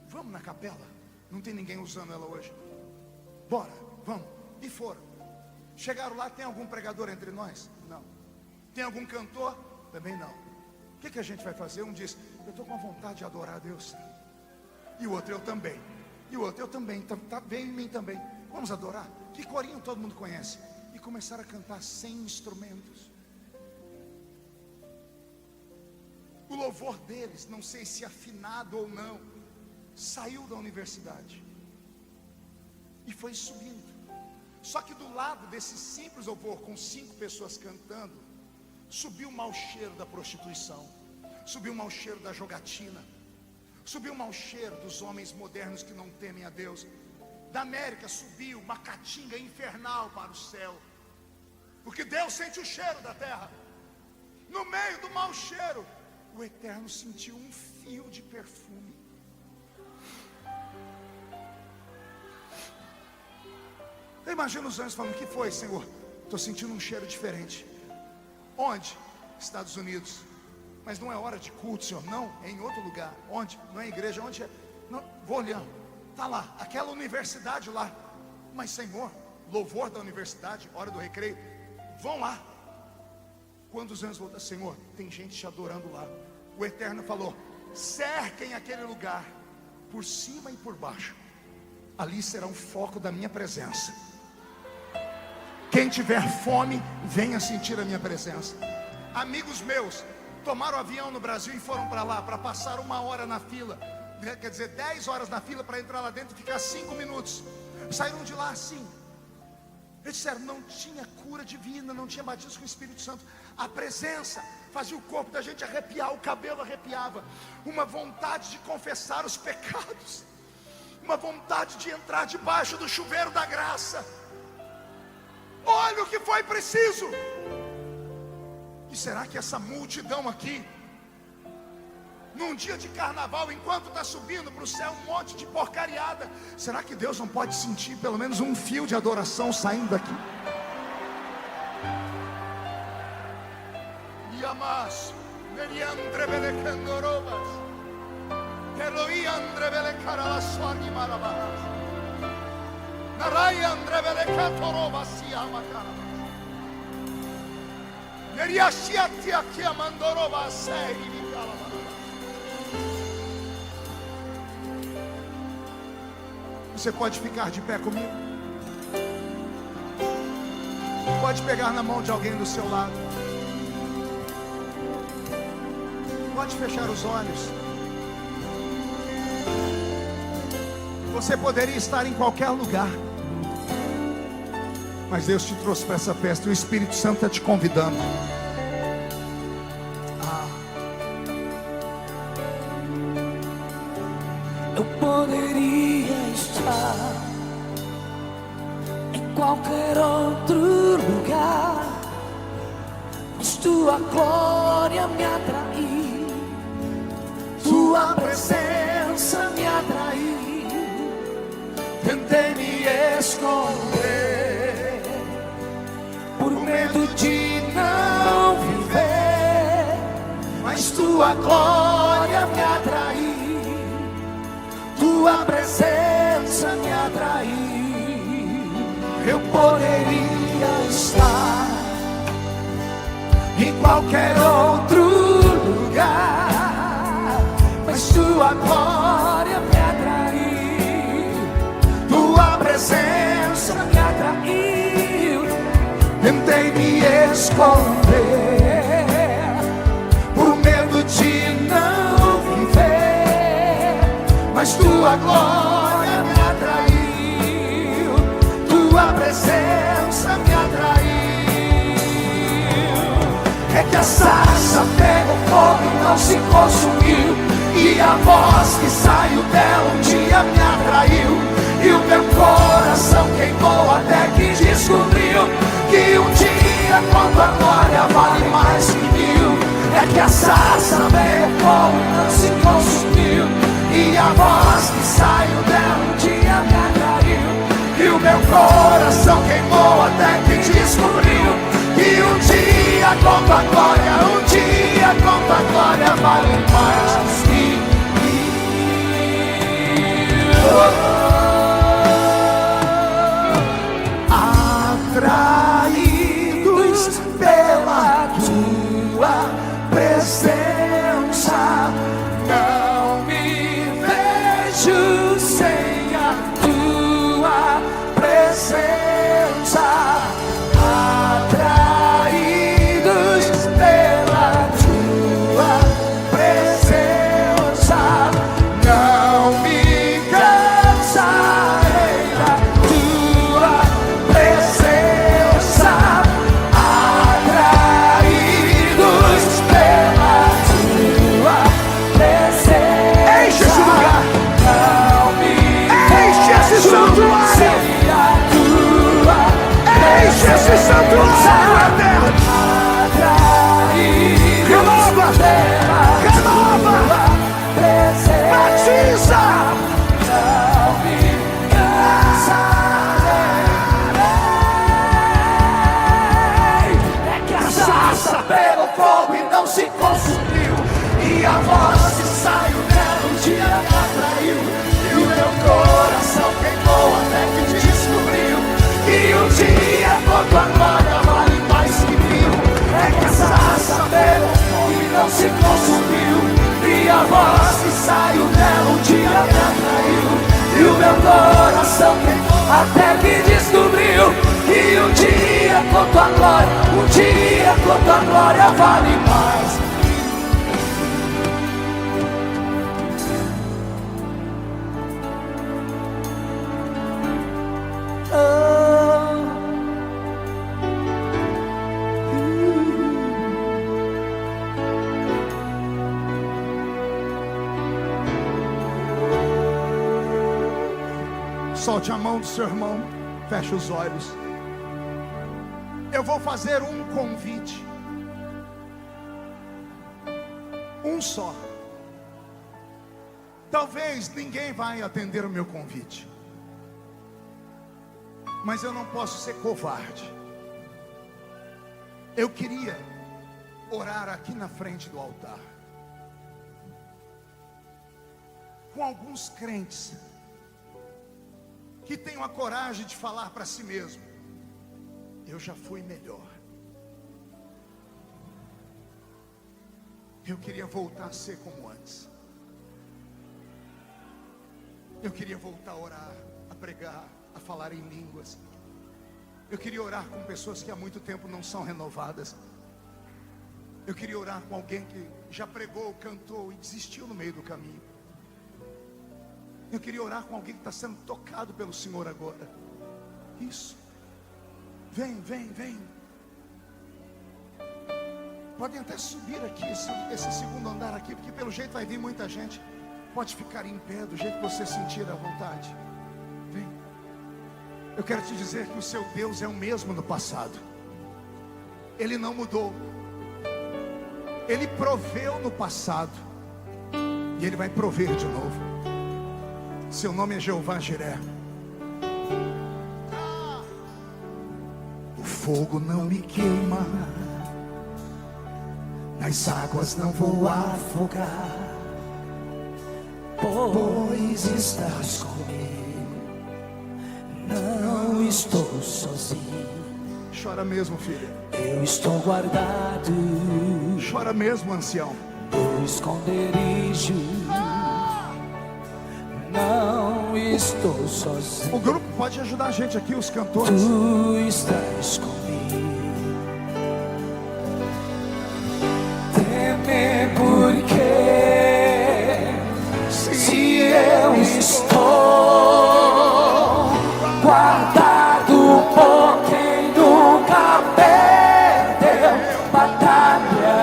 vamos na capela, não tem ninguém usando ela hoje, bora, vamos. E foram. Chegaram lá, tem algum pregador entre nós? Não. Tem algum cantor? Também não. O que a gente vai fazer? Um diz: eu estou com vontade de adorar a Deus. E o outro: eu também. E o outro: eu também, veio em mim também. Vamos adorar? Que corinho todo mundo conhece. E começaram a cantar sem instrumentos. O louvor deles, não sei se afinado ou não, saiu da universidade e foi subindo. Só que do lado desse simples louvor, com 5 pessoas cantando, subiu o mau cheiro da prostituição, subiu o mau cheiro da jogatina, subiu o mau cheiro dos homens modernos que não temem a Deus. Da América subiu uma caatinga infernal para o céu, porque Deus sente o cheiro da terra. No meio do mau cheiro, o Eterno sentiu um fio de perfume. Eu imagino os anjos falando: o que foi, Senhor? Estou sentindo um cheiro diferente. Onde? Estados Unidos. Mas não é hora de culto, Senhor. Não, é em outro lugar. Onde? Não é igreja, onde é? Não, vou olhando. Está lá, aquela universidade lá. Mas Senhor, louvor da universidade, hora do recreio. Vão lá. Quando os anjos voltaram, Senhor, tem gente te adorando lá. O Eterno falou: cerquem aquele lugar, por cima e por baixo. Ali será um foco da minha presença. Quem tiver fome, venha sentir a minha presença. Amigos meus tomaram avião no Brasil e foram para lá, para passar 1 hora na fila. Quer dizer, 10 horas na fila para entrar lá dentro e ficar 5 minutos. Saíram de lá assim. Eles disseram: não tinha cura divina, não tinha batismo com o Espírito Santo. A presença fazia o corpo da gente arrepiar, o cabelo arrepiava. Uma vontade de confessar os pecados, uma vontade de entrar debaixo do chuveiro da graça. Olha o que foi preciso. E será que essa multidão aqui, num dia de carnaval, enquanto está subindo para o céu um monte de porcariada, será que Deus não pode sentir pelo menos um fio de adoração saindo daqui? Yamas, Neriandre Belecandorobas, Eloiandre Belecarabaswani Marabas, Narayandre Belecatorobas, Yamacarabas, Neriashiati Akiamandorobas, Sei. Você pode ficar de pé comigo? Pode pegar na mão de alguém do seu lado. Pode fechar os olhos. Você poderia estar em qualquer lugar, mas Deus te trouxe para essa festa e o Espírito Santo está te convidando. Eu poderia estar em qualquer outro lugar, mas tua glória me atraiu, tua presença me atraiu. Tentei me esconder por medo de não viver, mas tua glória me atraiu, tua presença me atraiu. Eu poderia estar em qualquer outro lugar, mas tua glória me atraiu, tua presença me atraiu. Tentei me esconder por medo de não viver, mas tua glória me atraiu, tua presença me atraiu. É que a sarça pegou fogo e não se consumiu, e a voz que saiu dela um dia me atraiu, e o meu coração queimou até que descobriu que um dia quando a glória vale mais que 1000. É que a sarça pegou fogo e não se consumiu, e a voz que saiu dela um dia me atraiu, e o meu coração queimou até que descobriu que um dia com tua glória, um dia com tua glória vale mais que 1000. Atraídos pela tua presença, não me vejo sem a tua presença. Atraídos pela tua presença, não me cansarei da tua presença. Atraídos pela tua presença, enche esse lugar. E a voz que saiu dela um dia me atraiu, e o meu coração queimou até que descobriu que um dia com tua glória vale mais que mil. É que essa raça pegou fogo e não se consumiu, e a voz que saiu dela um dia me atraiu, e o meu coração queimou até que descobriu que um dia com tua glória, um dia com tua glória vale mais. Solte a mão do seu irmão, feche os olhos. Eu vou fazer um convite, um só. Talvez ninguém vai atender o meu convite, mas eu não posso ser covarde. Eu queria orar aqui na frente do altar com alguns crentes que tenham a coragem de falar para si mesmo: eu já fui melhor. Eu queria voltar a ser como antes. Eu queria voltar a orar, a pregar, a falar em línguas. Eu queria orar com pessoas que há muito tempo não são renovadas. Eu queria orar com alguém que já pregou, cantou e desistiu no meio do caminho. Eu queria orar com alguém que está sendo tocado pelo Senhor agora. Isso. Vem, vem, vem. Podem até subir aqui, esse segundo andar aqui, porque pelo jeito vai vir muita gente. Pode ficar em pé do jeito que você sentir à vontade. Vem. Eu quero te dizer que o seu Deus é o mesmo no passado. Ele não mudou. Ele proveu no passado, e Ele vai prover de novo. Seu nome é Jeová Jiré. O fogo não me queima, nas águas não vou afogar, pois estás comigo, não estou sozinho. Chora mesmo, filha. Eu estou guardado Chora mesmo, ancião. no esconderijo, não estou sozinho. O grupo pode ajudar a gente aqui, os cantores. Tu estás comigo. Temer porque se eu estou guardado por quem nunca perdeu batalha,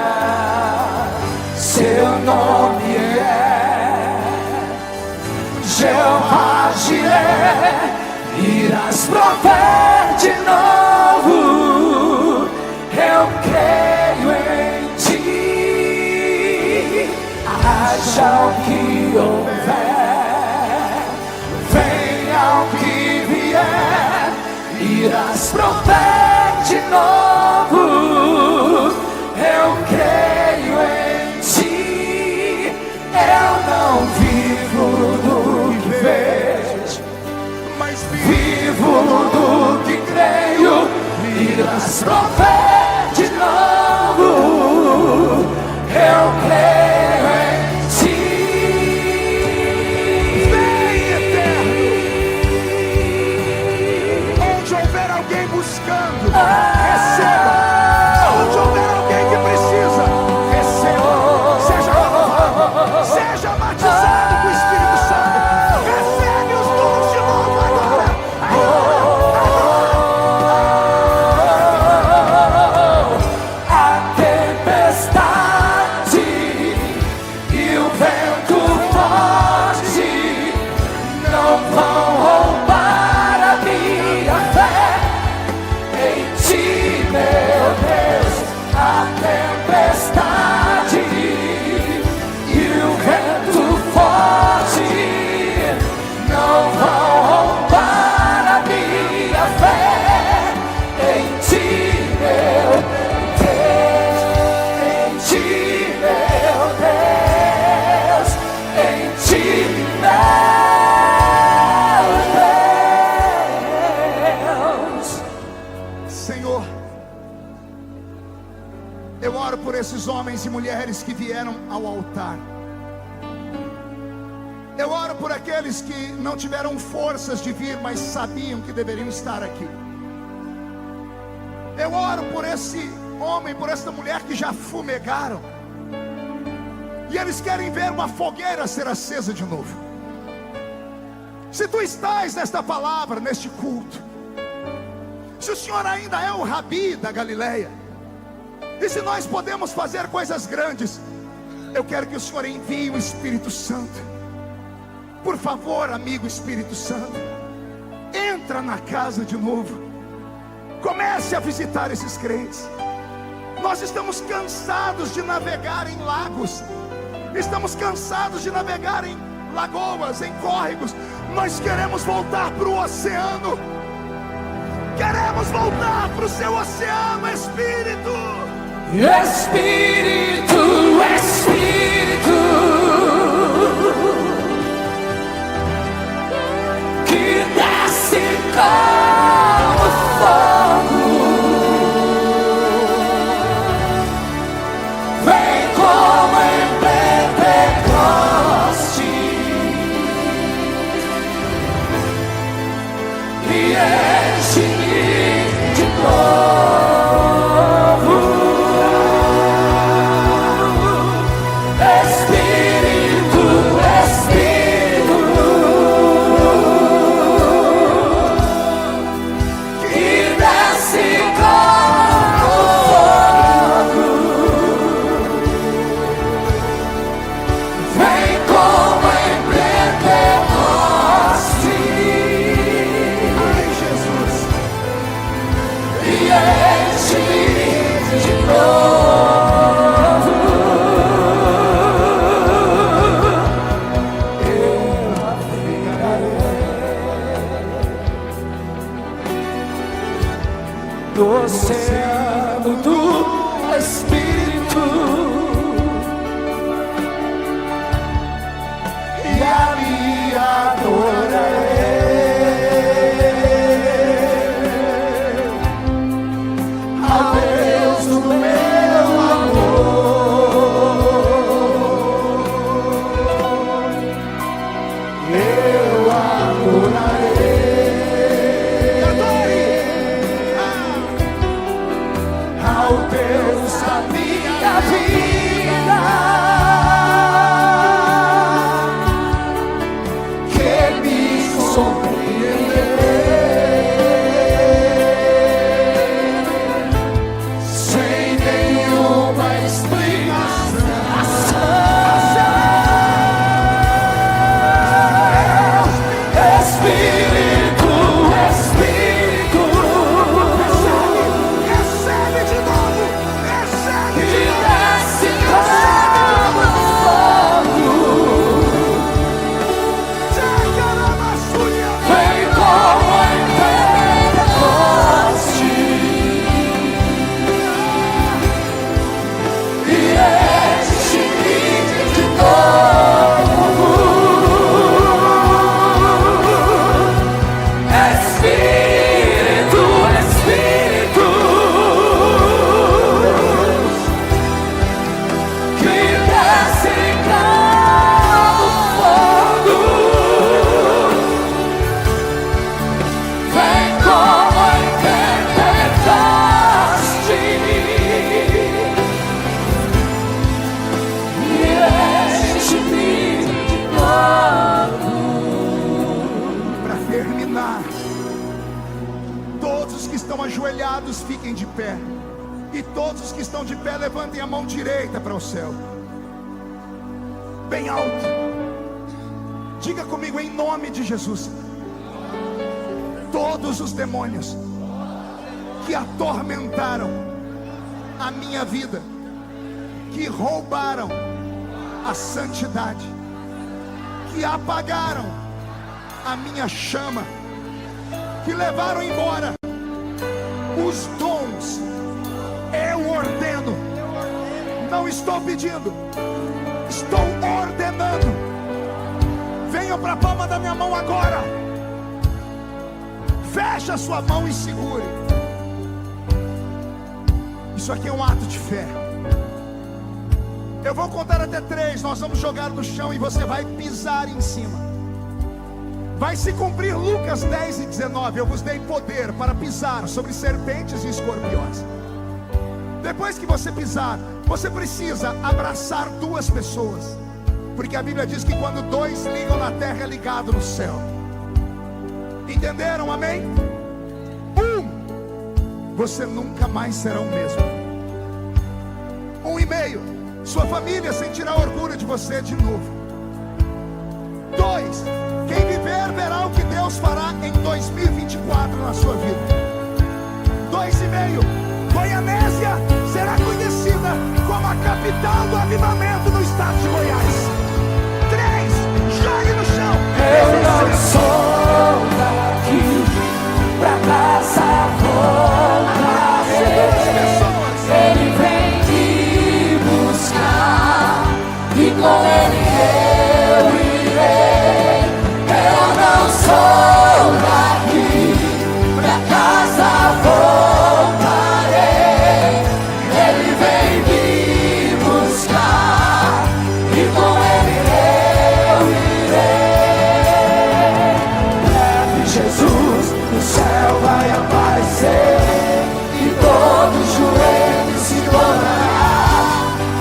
seu nome é Jeová Jiré. Irás prover de novo, eu creio em ti. Haja o que houver, venha o que vier, irás prover de novo, eu creio em ti. Eu não vivo do que vejo, Mas vivo do que creio. Irás prover de novo, eu creio em ti. vem, eterno. Onde houver alguém buscando aqueles homens e mulheres que vieram ao altar. Eu oro por aqueles que não tiveram forças de vir, mas sabiam que deveriam estar aqui. Eu oro por esse homem, por essa mulher que já fumegaram, e eles querem ver uma fogueira ser acesa de novo. Se tu estás nesta palavra, neste culto, se o Senhor ainda é o Rabi da Galileia, e se nós podemos fazer coisas grandes, eu quero que o Senhor envie o Espírito Santo. Por favor, amigo Espírito Santo, entra na casa de novo. Comece a visitar esses crentes. Nós estamos cansados de navegar em lagos, estamos cansados de navegar em lagoas, em córregos. Nós queremos voltar para o oceano. Queremos voltar para o seu oceano, Espírito. Espírito, Espírito, que desce como fogo, vem como em Pentecoste e enche-me de novo. Espírito, Espírito, que desce como fogo, vem como em Pentecoste. Ai, Jesus. E enche-me de novo. Eu navegarei no oceano do Espírito e ali adorarei a Deus do meu amor. Eu adorarei ao Deus da minha vida, que me surpreendeu sem nenhuma explicação. Espírito, Espírito, Recebe de novo. Recebe que de novo. desce como fogo, vem como em Pentecoste e enche-me de novo. Espírito, Espírito, que desce como fogo, vem como em Pentecoste e enche-me de novo. Para terminar, todos os que estão ajoelhados fiquem de pé, e todos os que estão de pé levantem a mão direita para o céu, bem alto. Diga comigo em nome de Jesus: todos os demônios que atormentaram a minha vida, que roubaram a santidade, que apagaram a minha chama, que levaram embora os dons, eu ordeno. Não estou pedindo, estou ordenando. Venham para a palma da minha mão agora. Feche a sua mão e segure. Isso aqui é um ato de fé. Eu vou contar até 3, nós vamos jogar no chão e você vai pisar em cima. Vai se cumprir Lucas 10:19. Eu vos dei poder para pisar sobre serpentes e escorpiões. Depois que você pisar, você precisa abraçar 2 pessoas, porque a Bíblia diz que quando 2 ligam na terra, é ligado no céu. Entenderam? Amém? 1, você nunca mais será o mesmo. 1,5, sua família sentirá orgulho de você de novo. 2, quem viver verá o que Deus fará em 2024 na sua vida. 2,5, Goianésia será conhecida como a capital do avivamento no estado de Goiás. 3, jogue no chão. Eu não sou daqui, pra casa voltarei. Ele vem me buscar e com ele eu irei. Eu não sou daqui, pra casa voltarei. Ele vem me buscar e com ele eu irei. Breve Jesus no céu vai aparecer e todo joelho se dobrará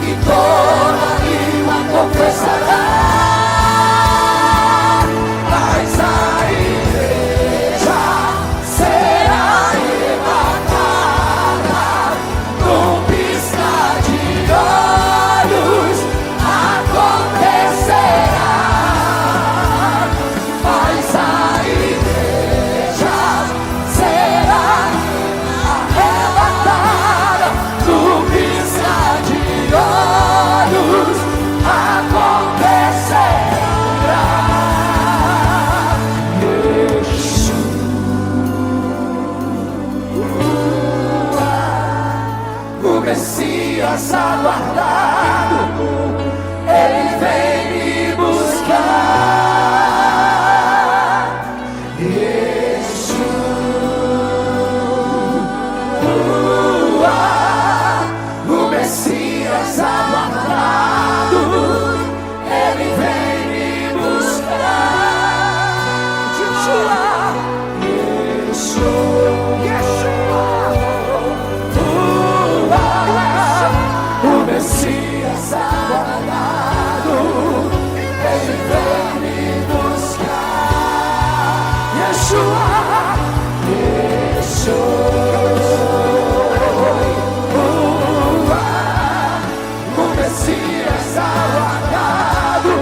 e toda língua confessará. Mas a igreja será arrebatada num piscar de olhos, acontecerá. Mas a igreja será arrebatada num piscar de olhos, acontecerá. O Messias aguardado, ele vem me buscar. Yeshua, o Messias aguardado, ele vem me buscar. Yeshua, o Messias aguardado, ele vem me buscar. Yeshua, o Messias aguardado,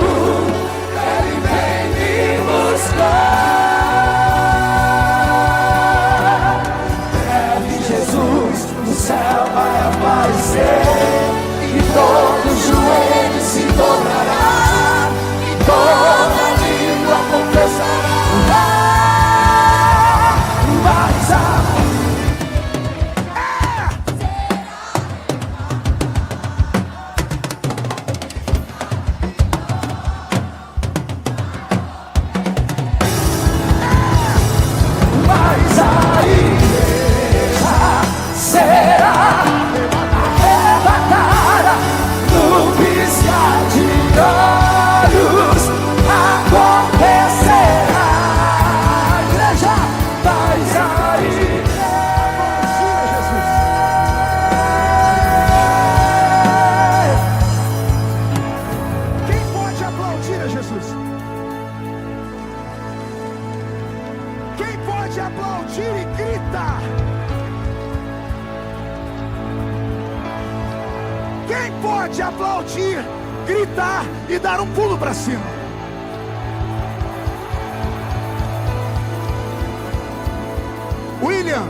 ele vem me buscar. Breve Jesus no céu vai aparecer e todo joelho se dobrará e toda língua confessará. Mas a igreja será arrebatada num piscar de olhos, acontecerá. Igreja, mas a Quem pode aplaudir a Jesus? Quem pode aplaudir e gritar? Quem pode aplaudir, gritar e dar um pulo para cima? William,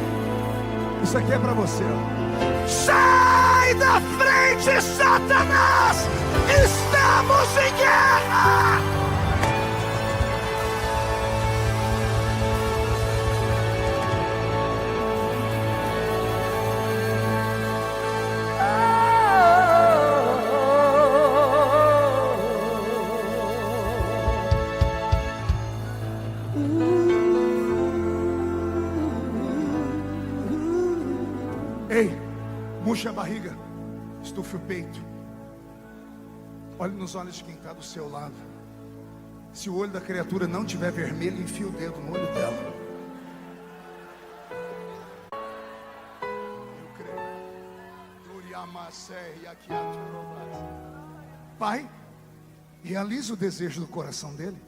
isso aqui é para você. Sai da frente, Satanás! Estamos em guerra! Ei, murcha a barriga, estufe o peito. Olhe nos olhos de quem está do seu lado. Se o olho da criatura não tiver vermelho, enfia o dedo no olho dela. Eu creio. Pai, realiza o desejo do coração dele.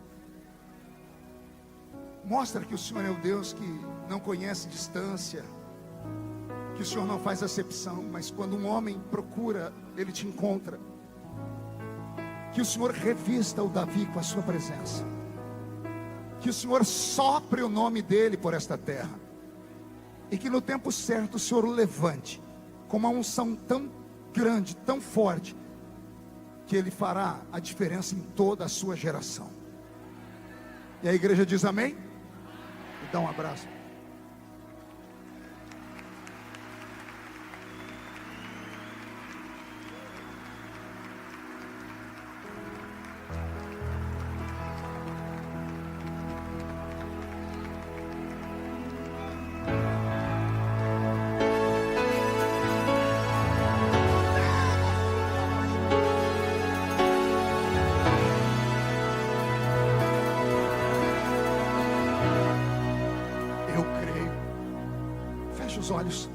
Mostra que o Senhor é o Deus que não conhece distância, que o Senhor não faz acepção, mas quando um homem procura, Ele te encontra. Que o Senhor revista o Davi com a sua presença, que o Senhor sopre o nome dele por esta terra, e que no tempo certo o Senhor o levante com uma unção tão grande, tão forte, que ele fará a diferença em toda a sua geração. E a igreja diz amém? E dá um abraço. Os olhos.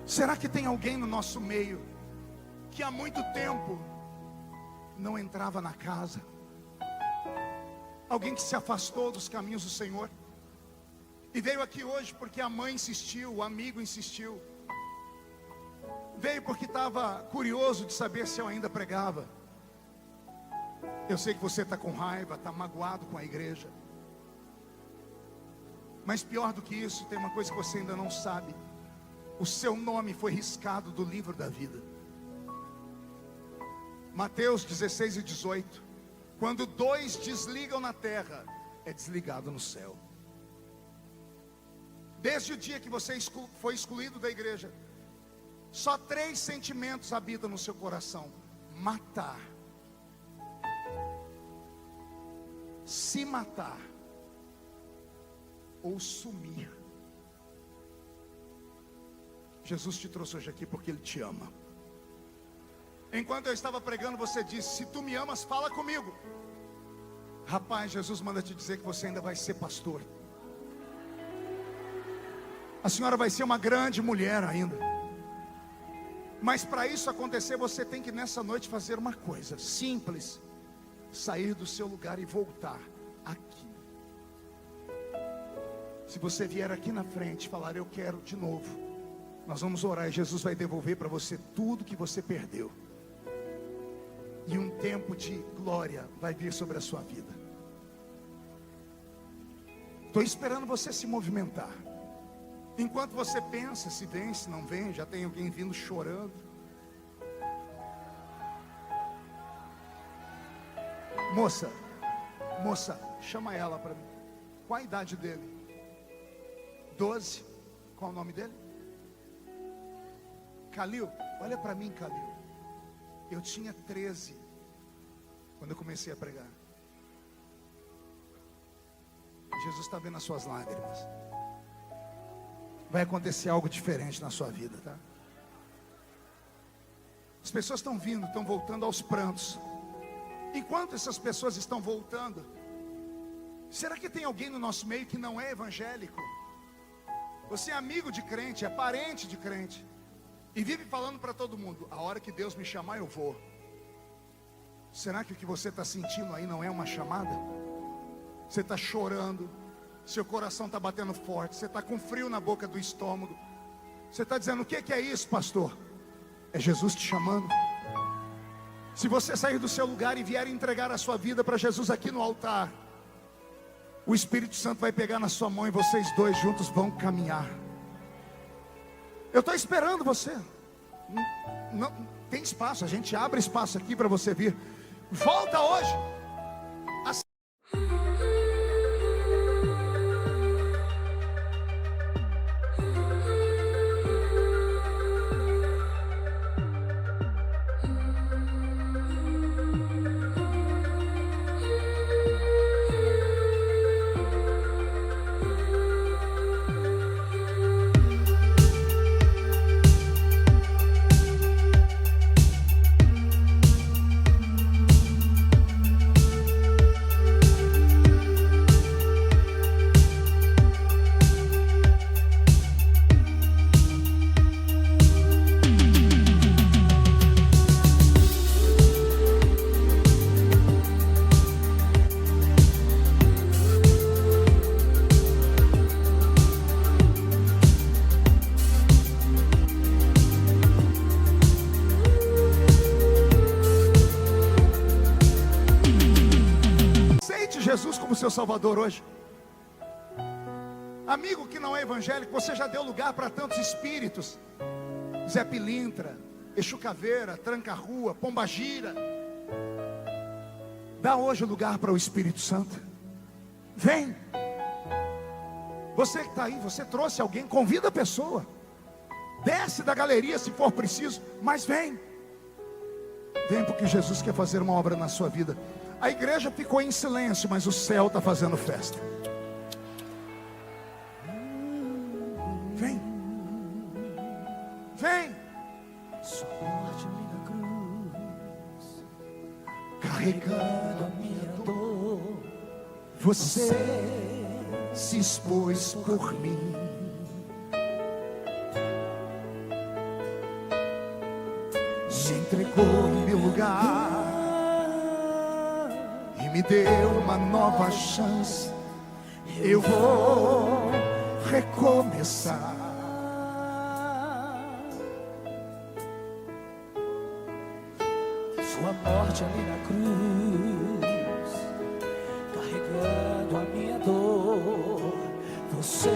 Será que tem alguém no nosso meio que há muito tempo não entrava na casa? Alguém que se afastou dos caminhos do Senhor e veio aqui hoje porque a mãe insistiu, o amigo insistiu, veio porque estava curioso de saber se eu ainda pregava. Eu sei que você está com raiva, está magoado com a igreja. Mas pior do que isso, tem uma coisa que você ainda não sabe: o seu nome foi riscado do livro da vida. Mateus 16 e 18: quando dois desligam na terra, é desligado no céu. Desde o dia que você foi excluído da igreja, só 3 sentimentos habitam no seu coração: matar, se matar ou sumir. Jesus te trouxe hoje aqui porque Ele te ama. Enquanto eu estava pregando, você disse: se tu me amas, fala comigo. Rapaz, Jesus manda te dizer que você ainda vai ser pastor. A senhora vai ser uma grande mulher ainda. Mas para isso acontecer, você tem que nessa noite fazer uma coisa simples: sair do seu lugar e voltar aqui. Se você vier aqui na frente e falar: eu quero de novo, nós vamos orar e Jesus vai devolver para você tudo que você perdeu. E um tempo de glória vai vir sobre a sua vida. Estou esperando você se movimentar. Enquanto você pensa se vem, se não vem, já tem alguém vindo chorando. Moça, chama ela para mim. Qual a idade dele? 12. Qual o nome dele? Calil. Olha para mim, Calil. Eu tinha 13 quando eu comecei a pregar. Jesus está vendo as suas lágrimas. Vai acontecer algo diferente na sua vida, tá? As pessoas estão vindo, estão voltando aos prantos. Enquanto essas pessoas estão voltando, será que tem alguém no nosso meio que não é evangélico? Você é amigo de crente, é parente de crente, e vive falando para todo mundo: a hora que Deus me chamar eu vou. Será que o que você está sentindo aí não é uma chamada? Você está chorando, seu coração está batendo forte, você está com frio na boca do estômago. Você está dizendo: o que é isso, pastor? É Jesus te chamando. Se você sair do seu lugar e vier entregar a sua vida para Jesus aqui no altar, o Espírito Santo vai pegar na sua mão e vocês dois juntos vão caminhar. Eu estou esperando você. Não tem espaço, a gente abre espaço aqui para você vir. Volta hoje. Jesus como seu Salvador hoje? Amigo que não é evangélico, você já deu lugar para tantos espíritos: Zé Pilintra, Exu Caveira, Tranca-Rua, Pombagira. Dá hoje lugar para o Espírito Santo. Vem. Você que está aí, você trouxe alguém, convida a pessoa. Desce da galeria se for preciso, mas vem. Vem, porque Jesus quer fazer uma obra na sua vida. A igreja ficou em silêncio, mas o céu está fazendo festa. Vem. Vem. Sua morte na cruz, Carregando a minha dor, você se expôs por mim. Se entregou em meu lugar e me deu uma nova chance. Eu vou recomeçar. sua morte ali na cruz, carregando a minha dor, você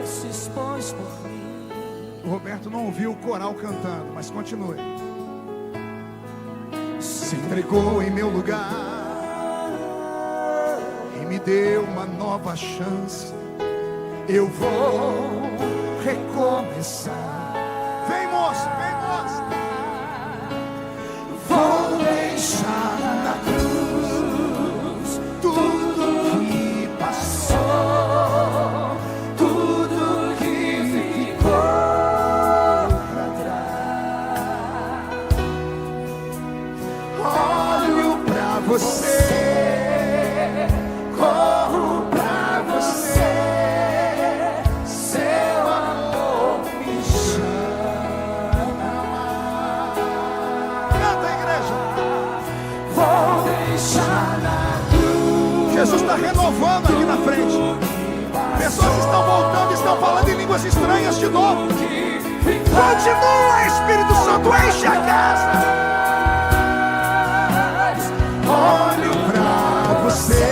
se expôs por mim. O Roberto não ouviu o coral cantando, mas continue. Se entregou em meu lugar e me deu uma nova chance. Eu vou recomeçar. Vem, moço, vem, moço. Vou deixar na cruz tudo que passou, tudo que ficou pra trás. Olho pra você, corro pra você, seu amor me chama. canta, igreja. Vou deixar na cruz. Jesus está renovando aqui na frente. Pessoas estão voltando, estão falando em línguas estranhas de novo. Continua, Espírito Santo, enche a casa. Olho pra você,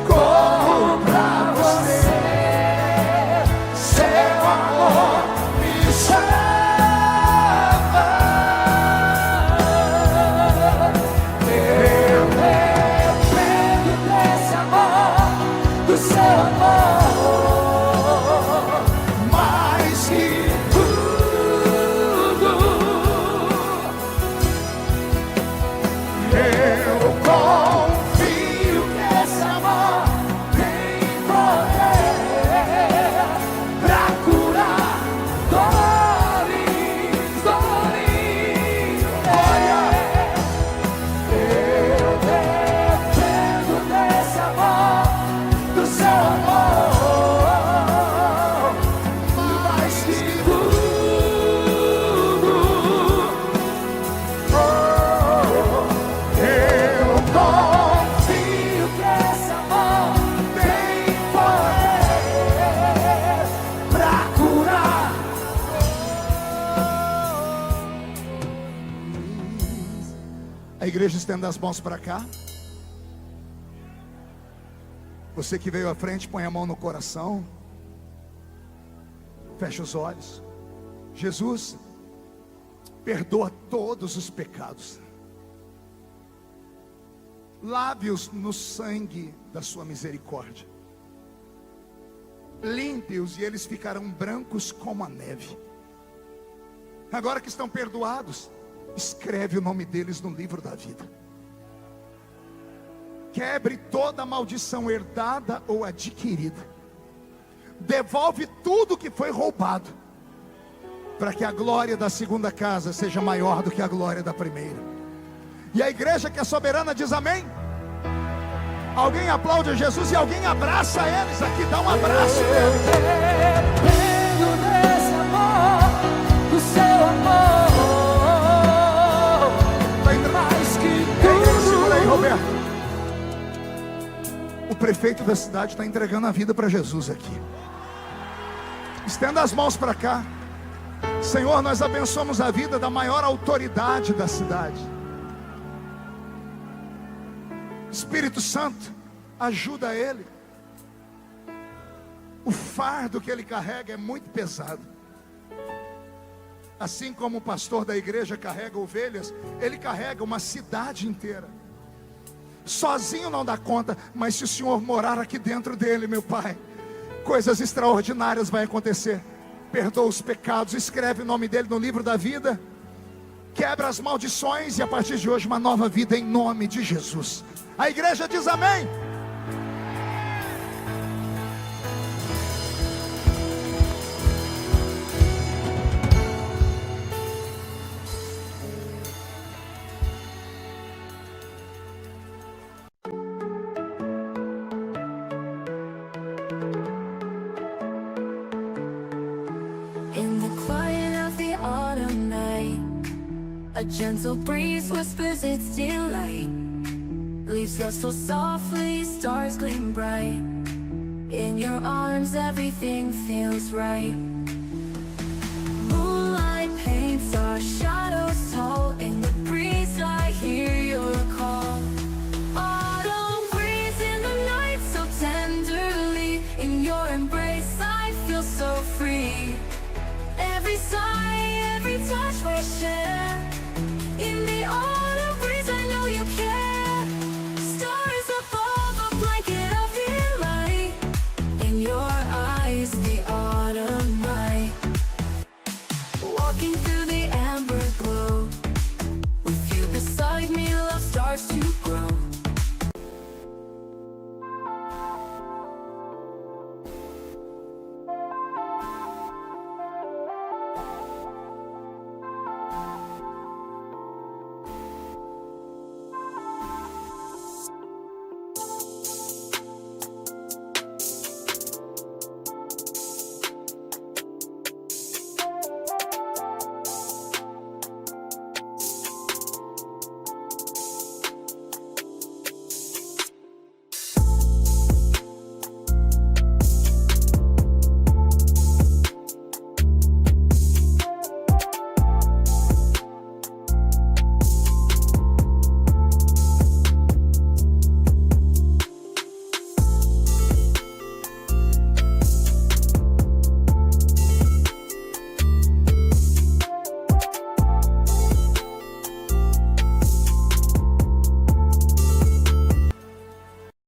Corro pra você, seu amor me chama. Eu dependo desse amor, do seu amor, mais que tudo. Eu confio que esse amor tem poder pra curar dores, dores. Eu dependo desse amor, do seu amor, mais que tudo. Eu confio que esse amor tem poder pra curar. a igreja estenda as mãos para cá. Você que veio à frente, põe a mão no coração. Fecha os olhos. Jesus perdoa todos os pecados. Lave-os no sangue da sua misericórdia. Limpe-os e eles ficarão brancos como a neve. Agora que estão perdoados, escreve o nome deles no livro da vida. Quebre toda maldição herdada ou adquirida. Devolve tudo que foi roubado, para que a glória da segunda casa seja maior do que a glória da primeira. E a igreja que é soberana diz amém. Alguém aplaude a Jesus e alguém abraça eles aqui. Dá um abraço. Dependo desse amor, do seu amor, mais que Segura aí, tudo. Roberto. O prefeito da cidade está entregando a vida para Jesus aqui. Estenda as mãos para cá. Senhor, nós abençoamos a vida da maior autoridade da cidade. Espírito Santo, ajuda ele. O fardo que ele carrega é muito pesado. Assim como o pastor da igreja carrega ovelhas, ele carrega uma cidade inteira. Sozinho não dá conta, mas se o Senhor morar aqui dentro dele, meu Pai, coisas extraordinárias vão acontecer. Perdoa os pecados, escreve o nome dele no livro da vida, quebra as maldições e a partir de hoje uma nova vida em nome de Jesus. A igreja diz amém. In the quiet of the autumn night, a gentle breeze whispers its delight. Leaves rustle softly, stars gleam bright. In your arms everything feels right. Moonlight paints our shine.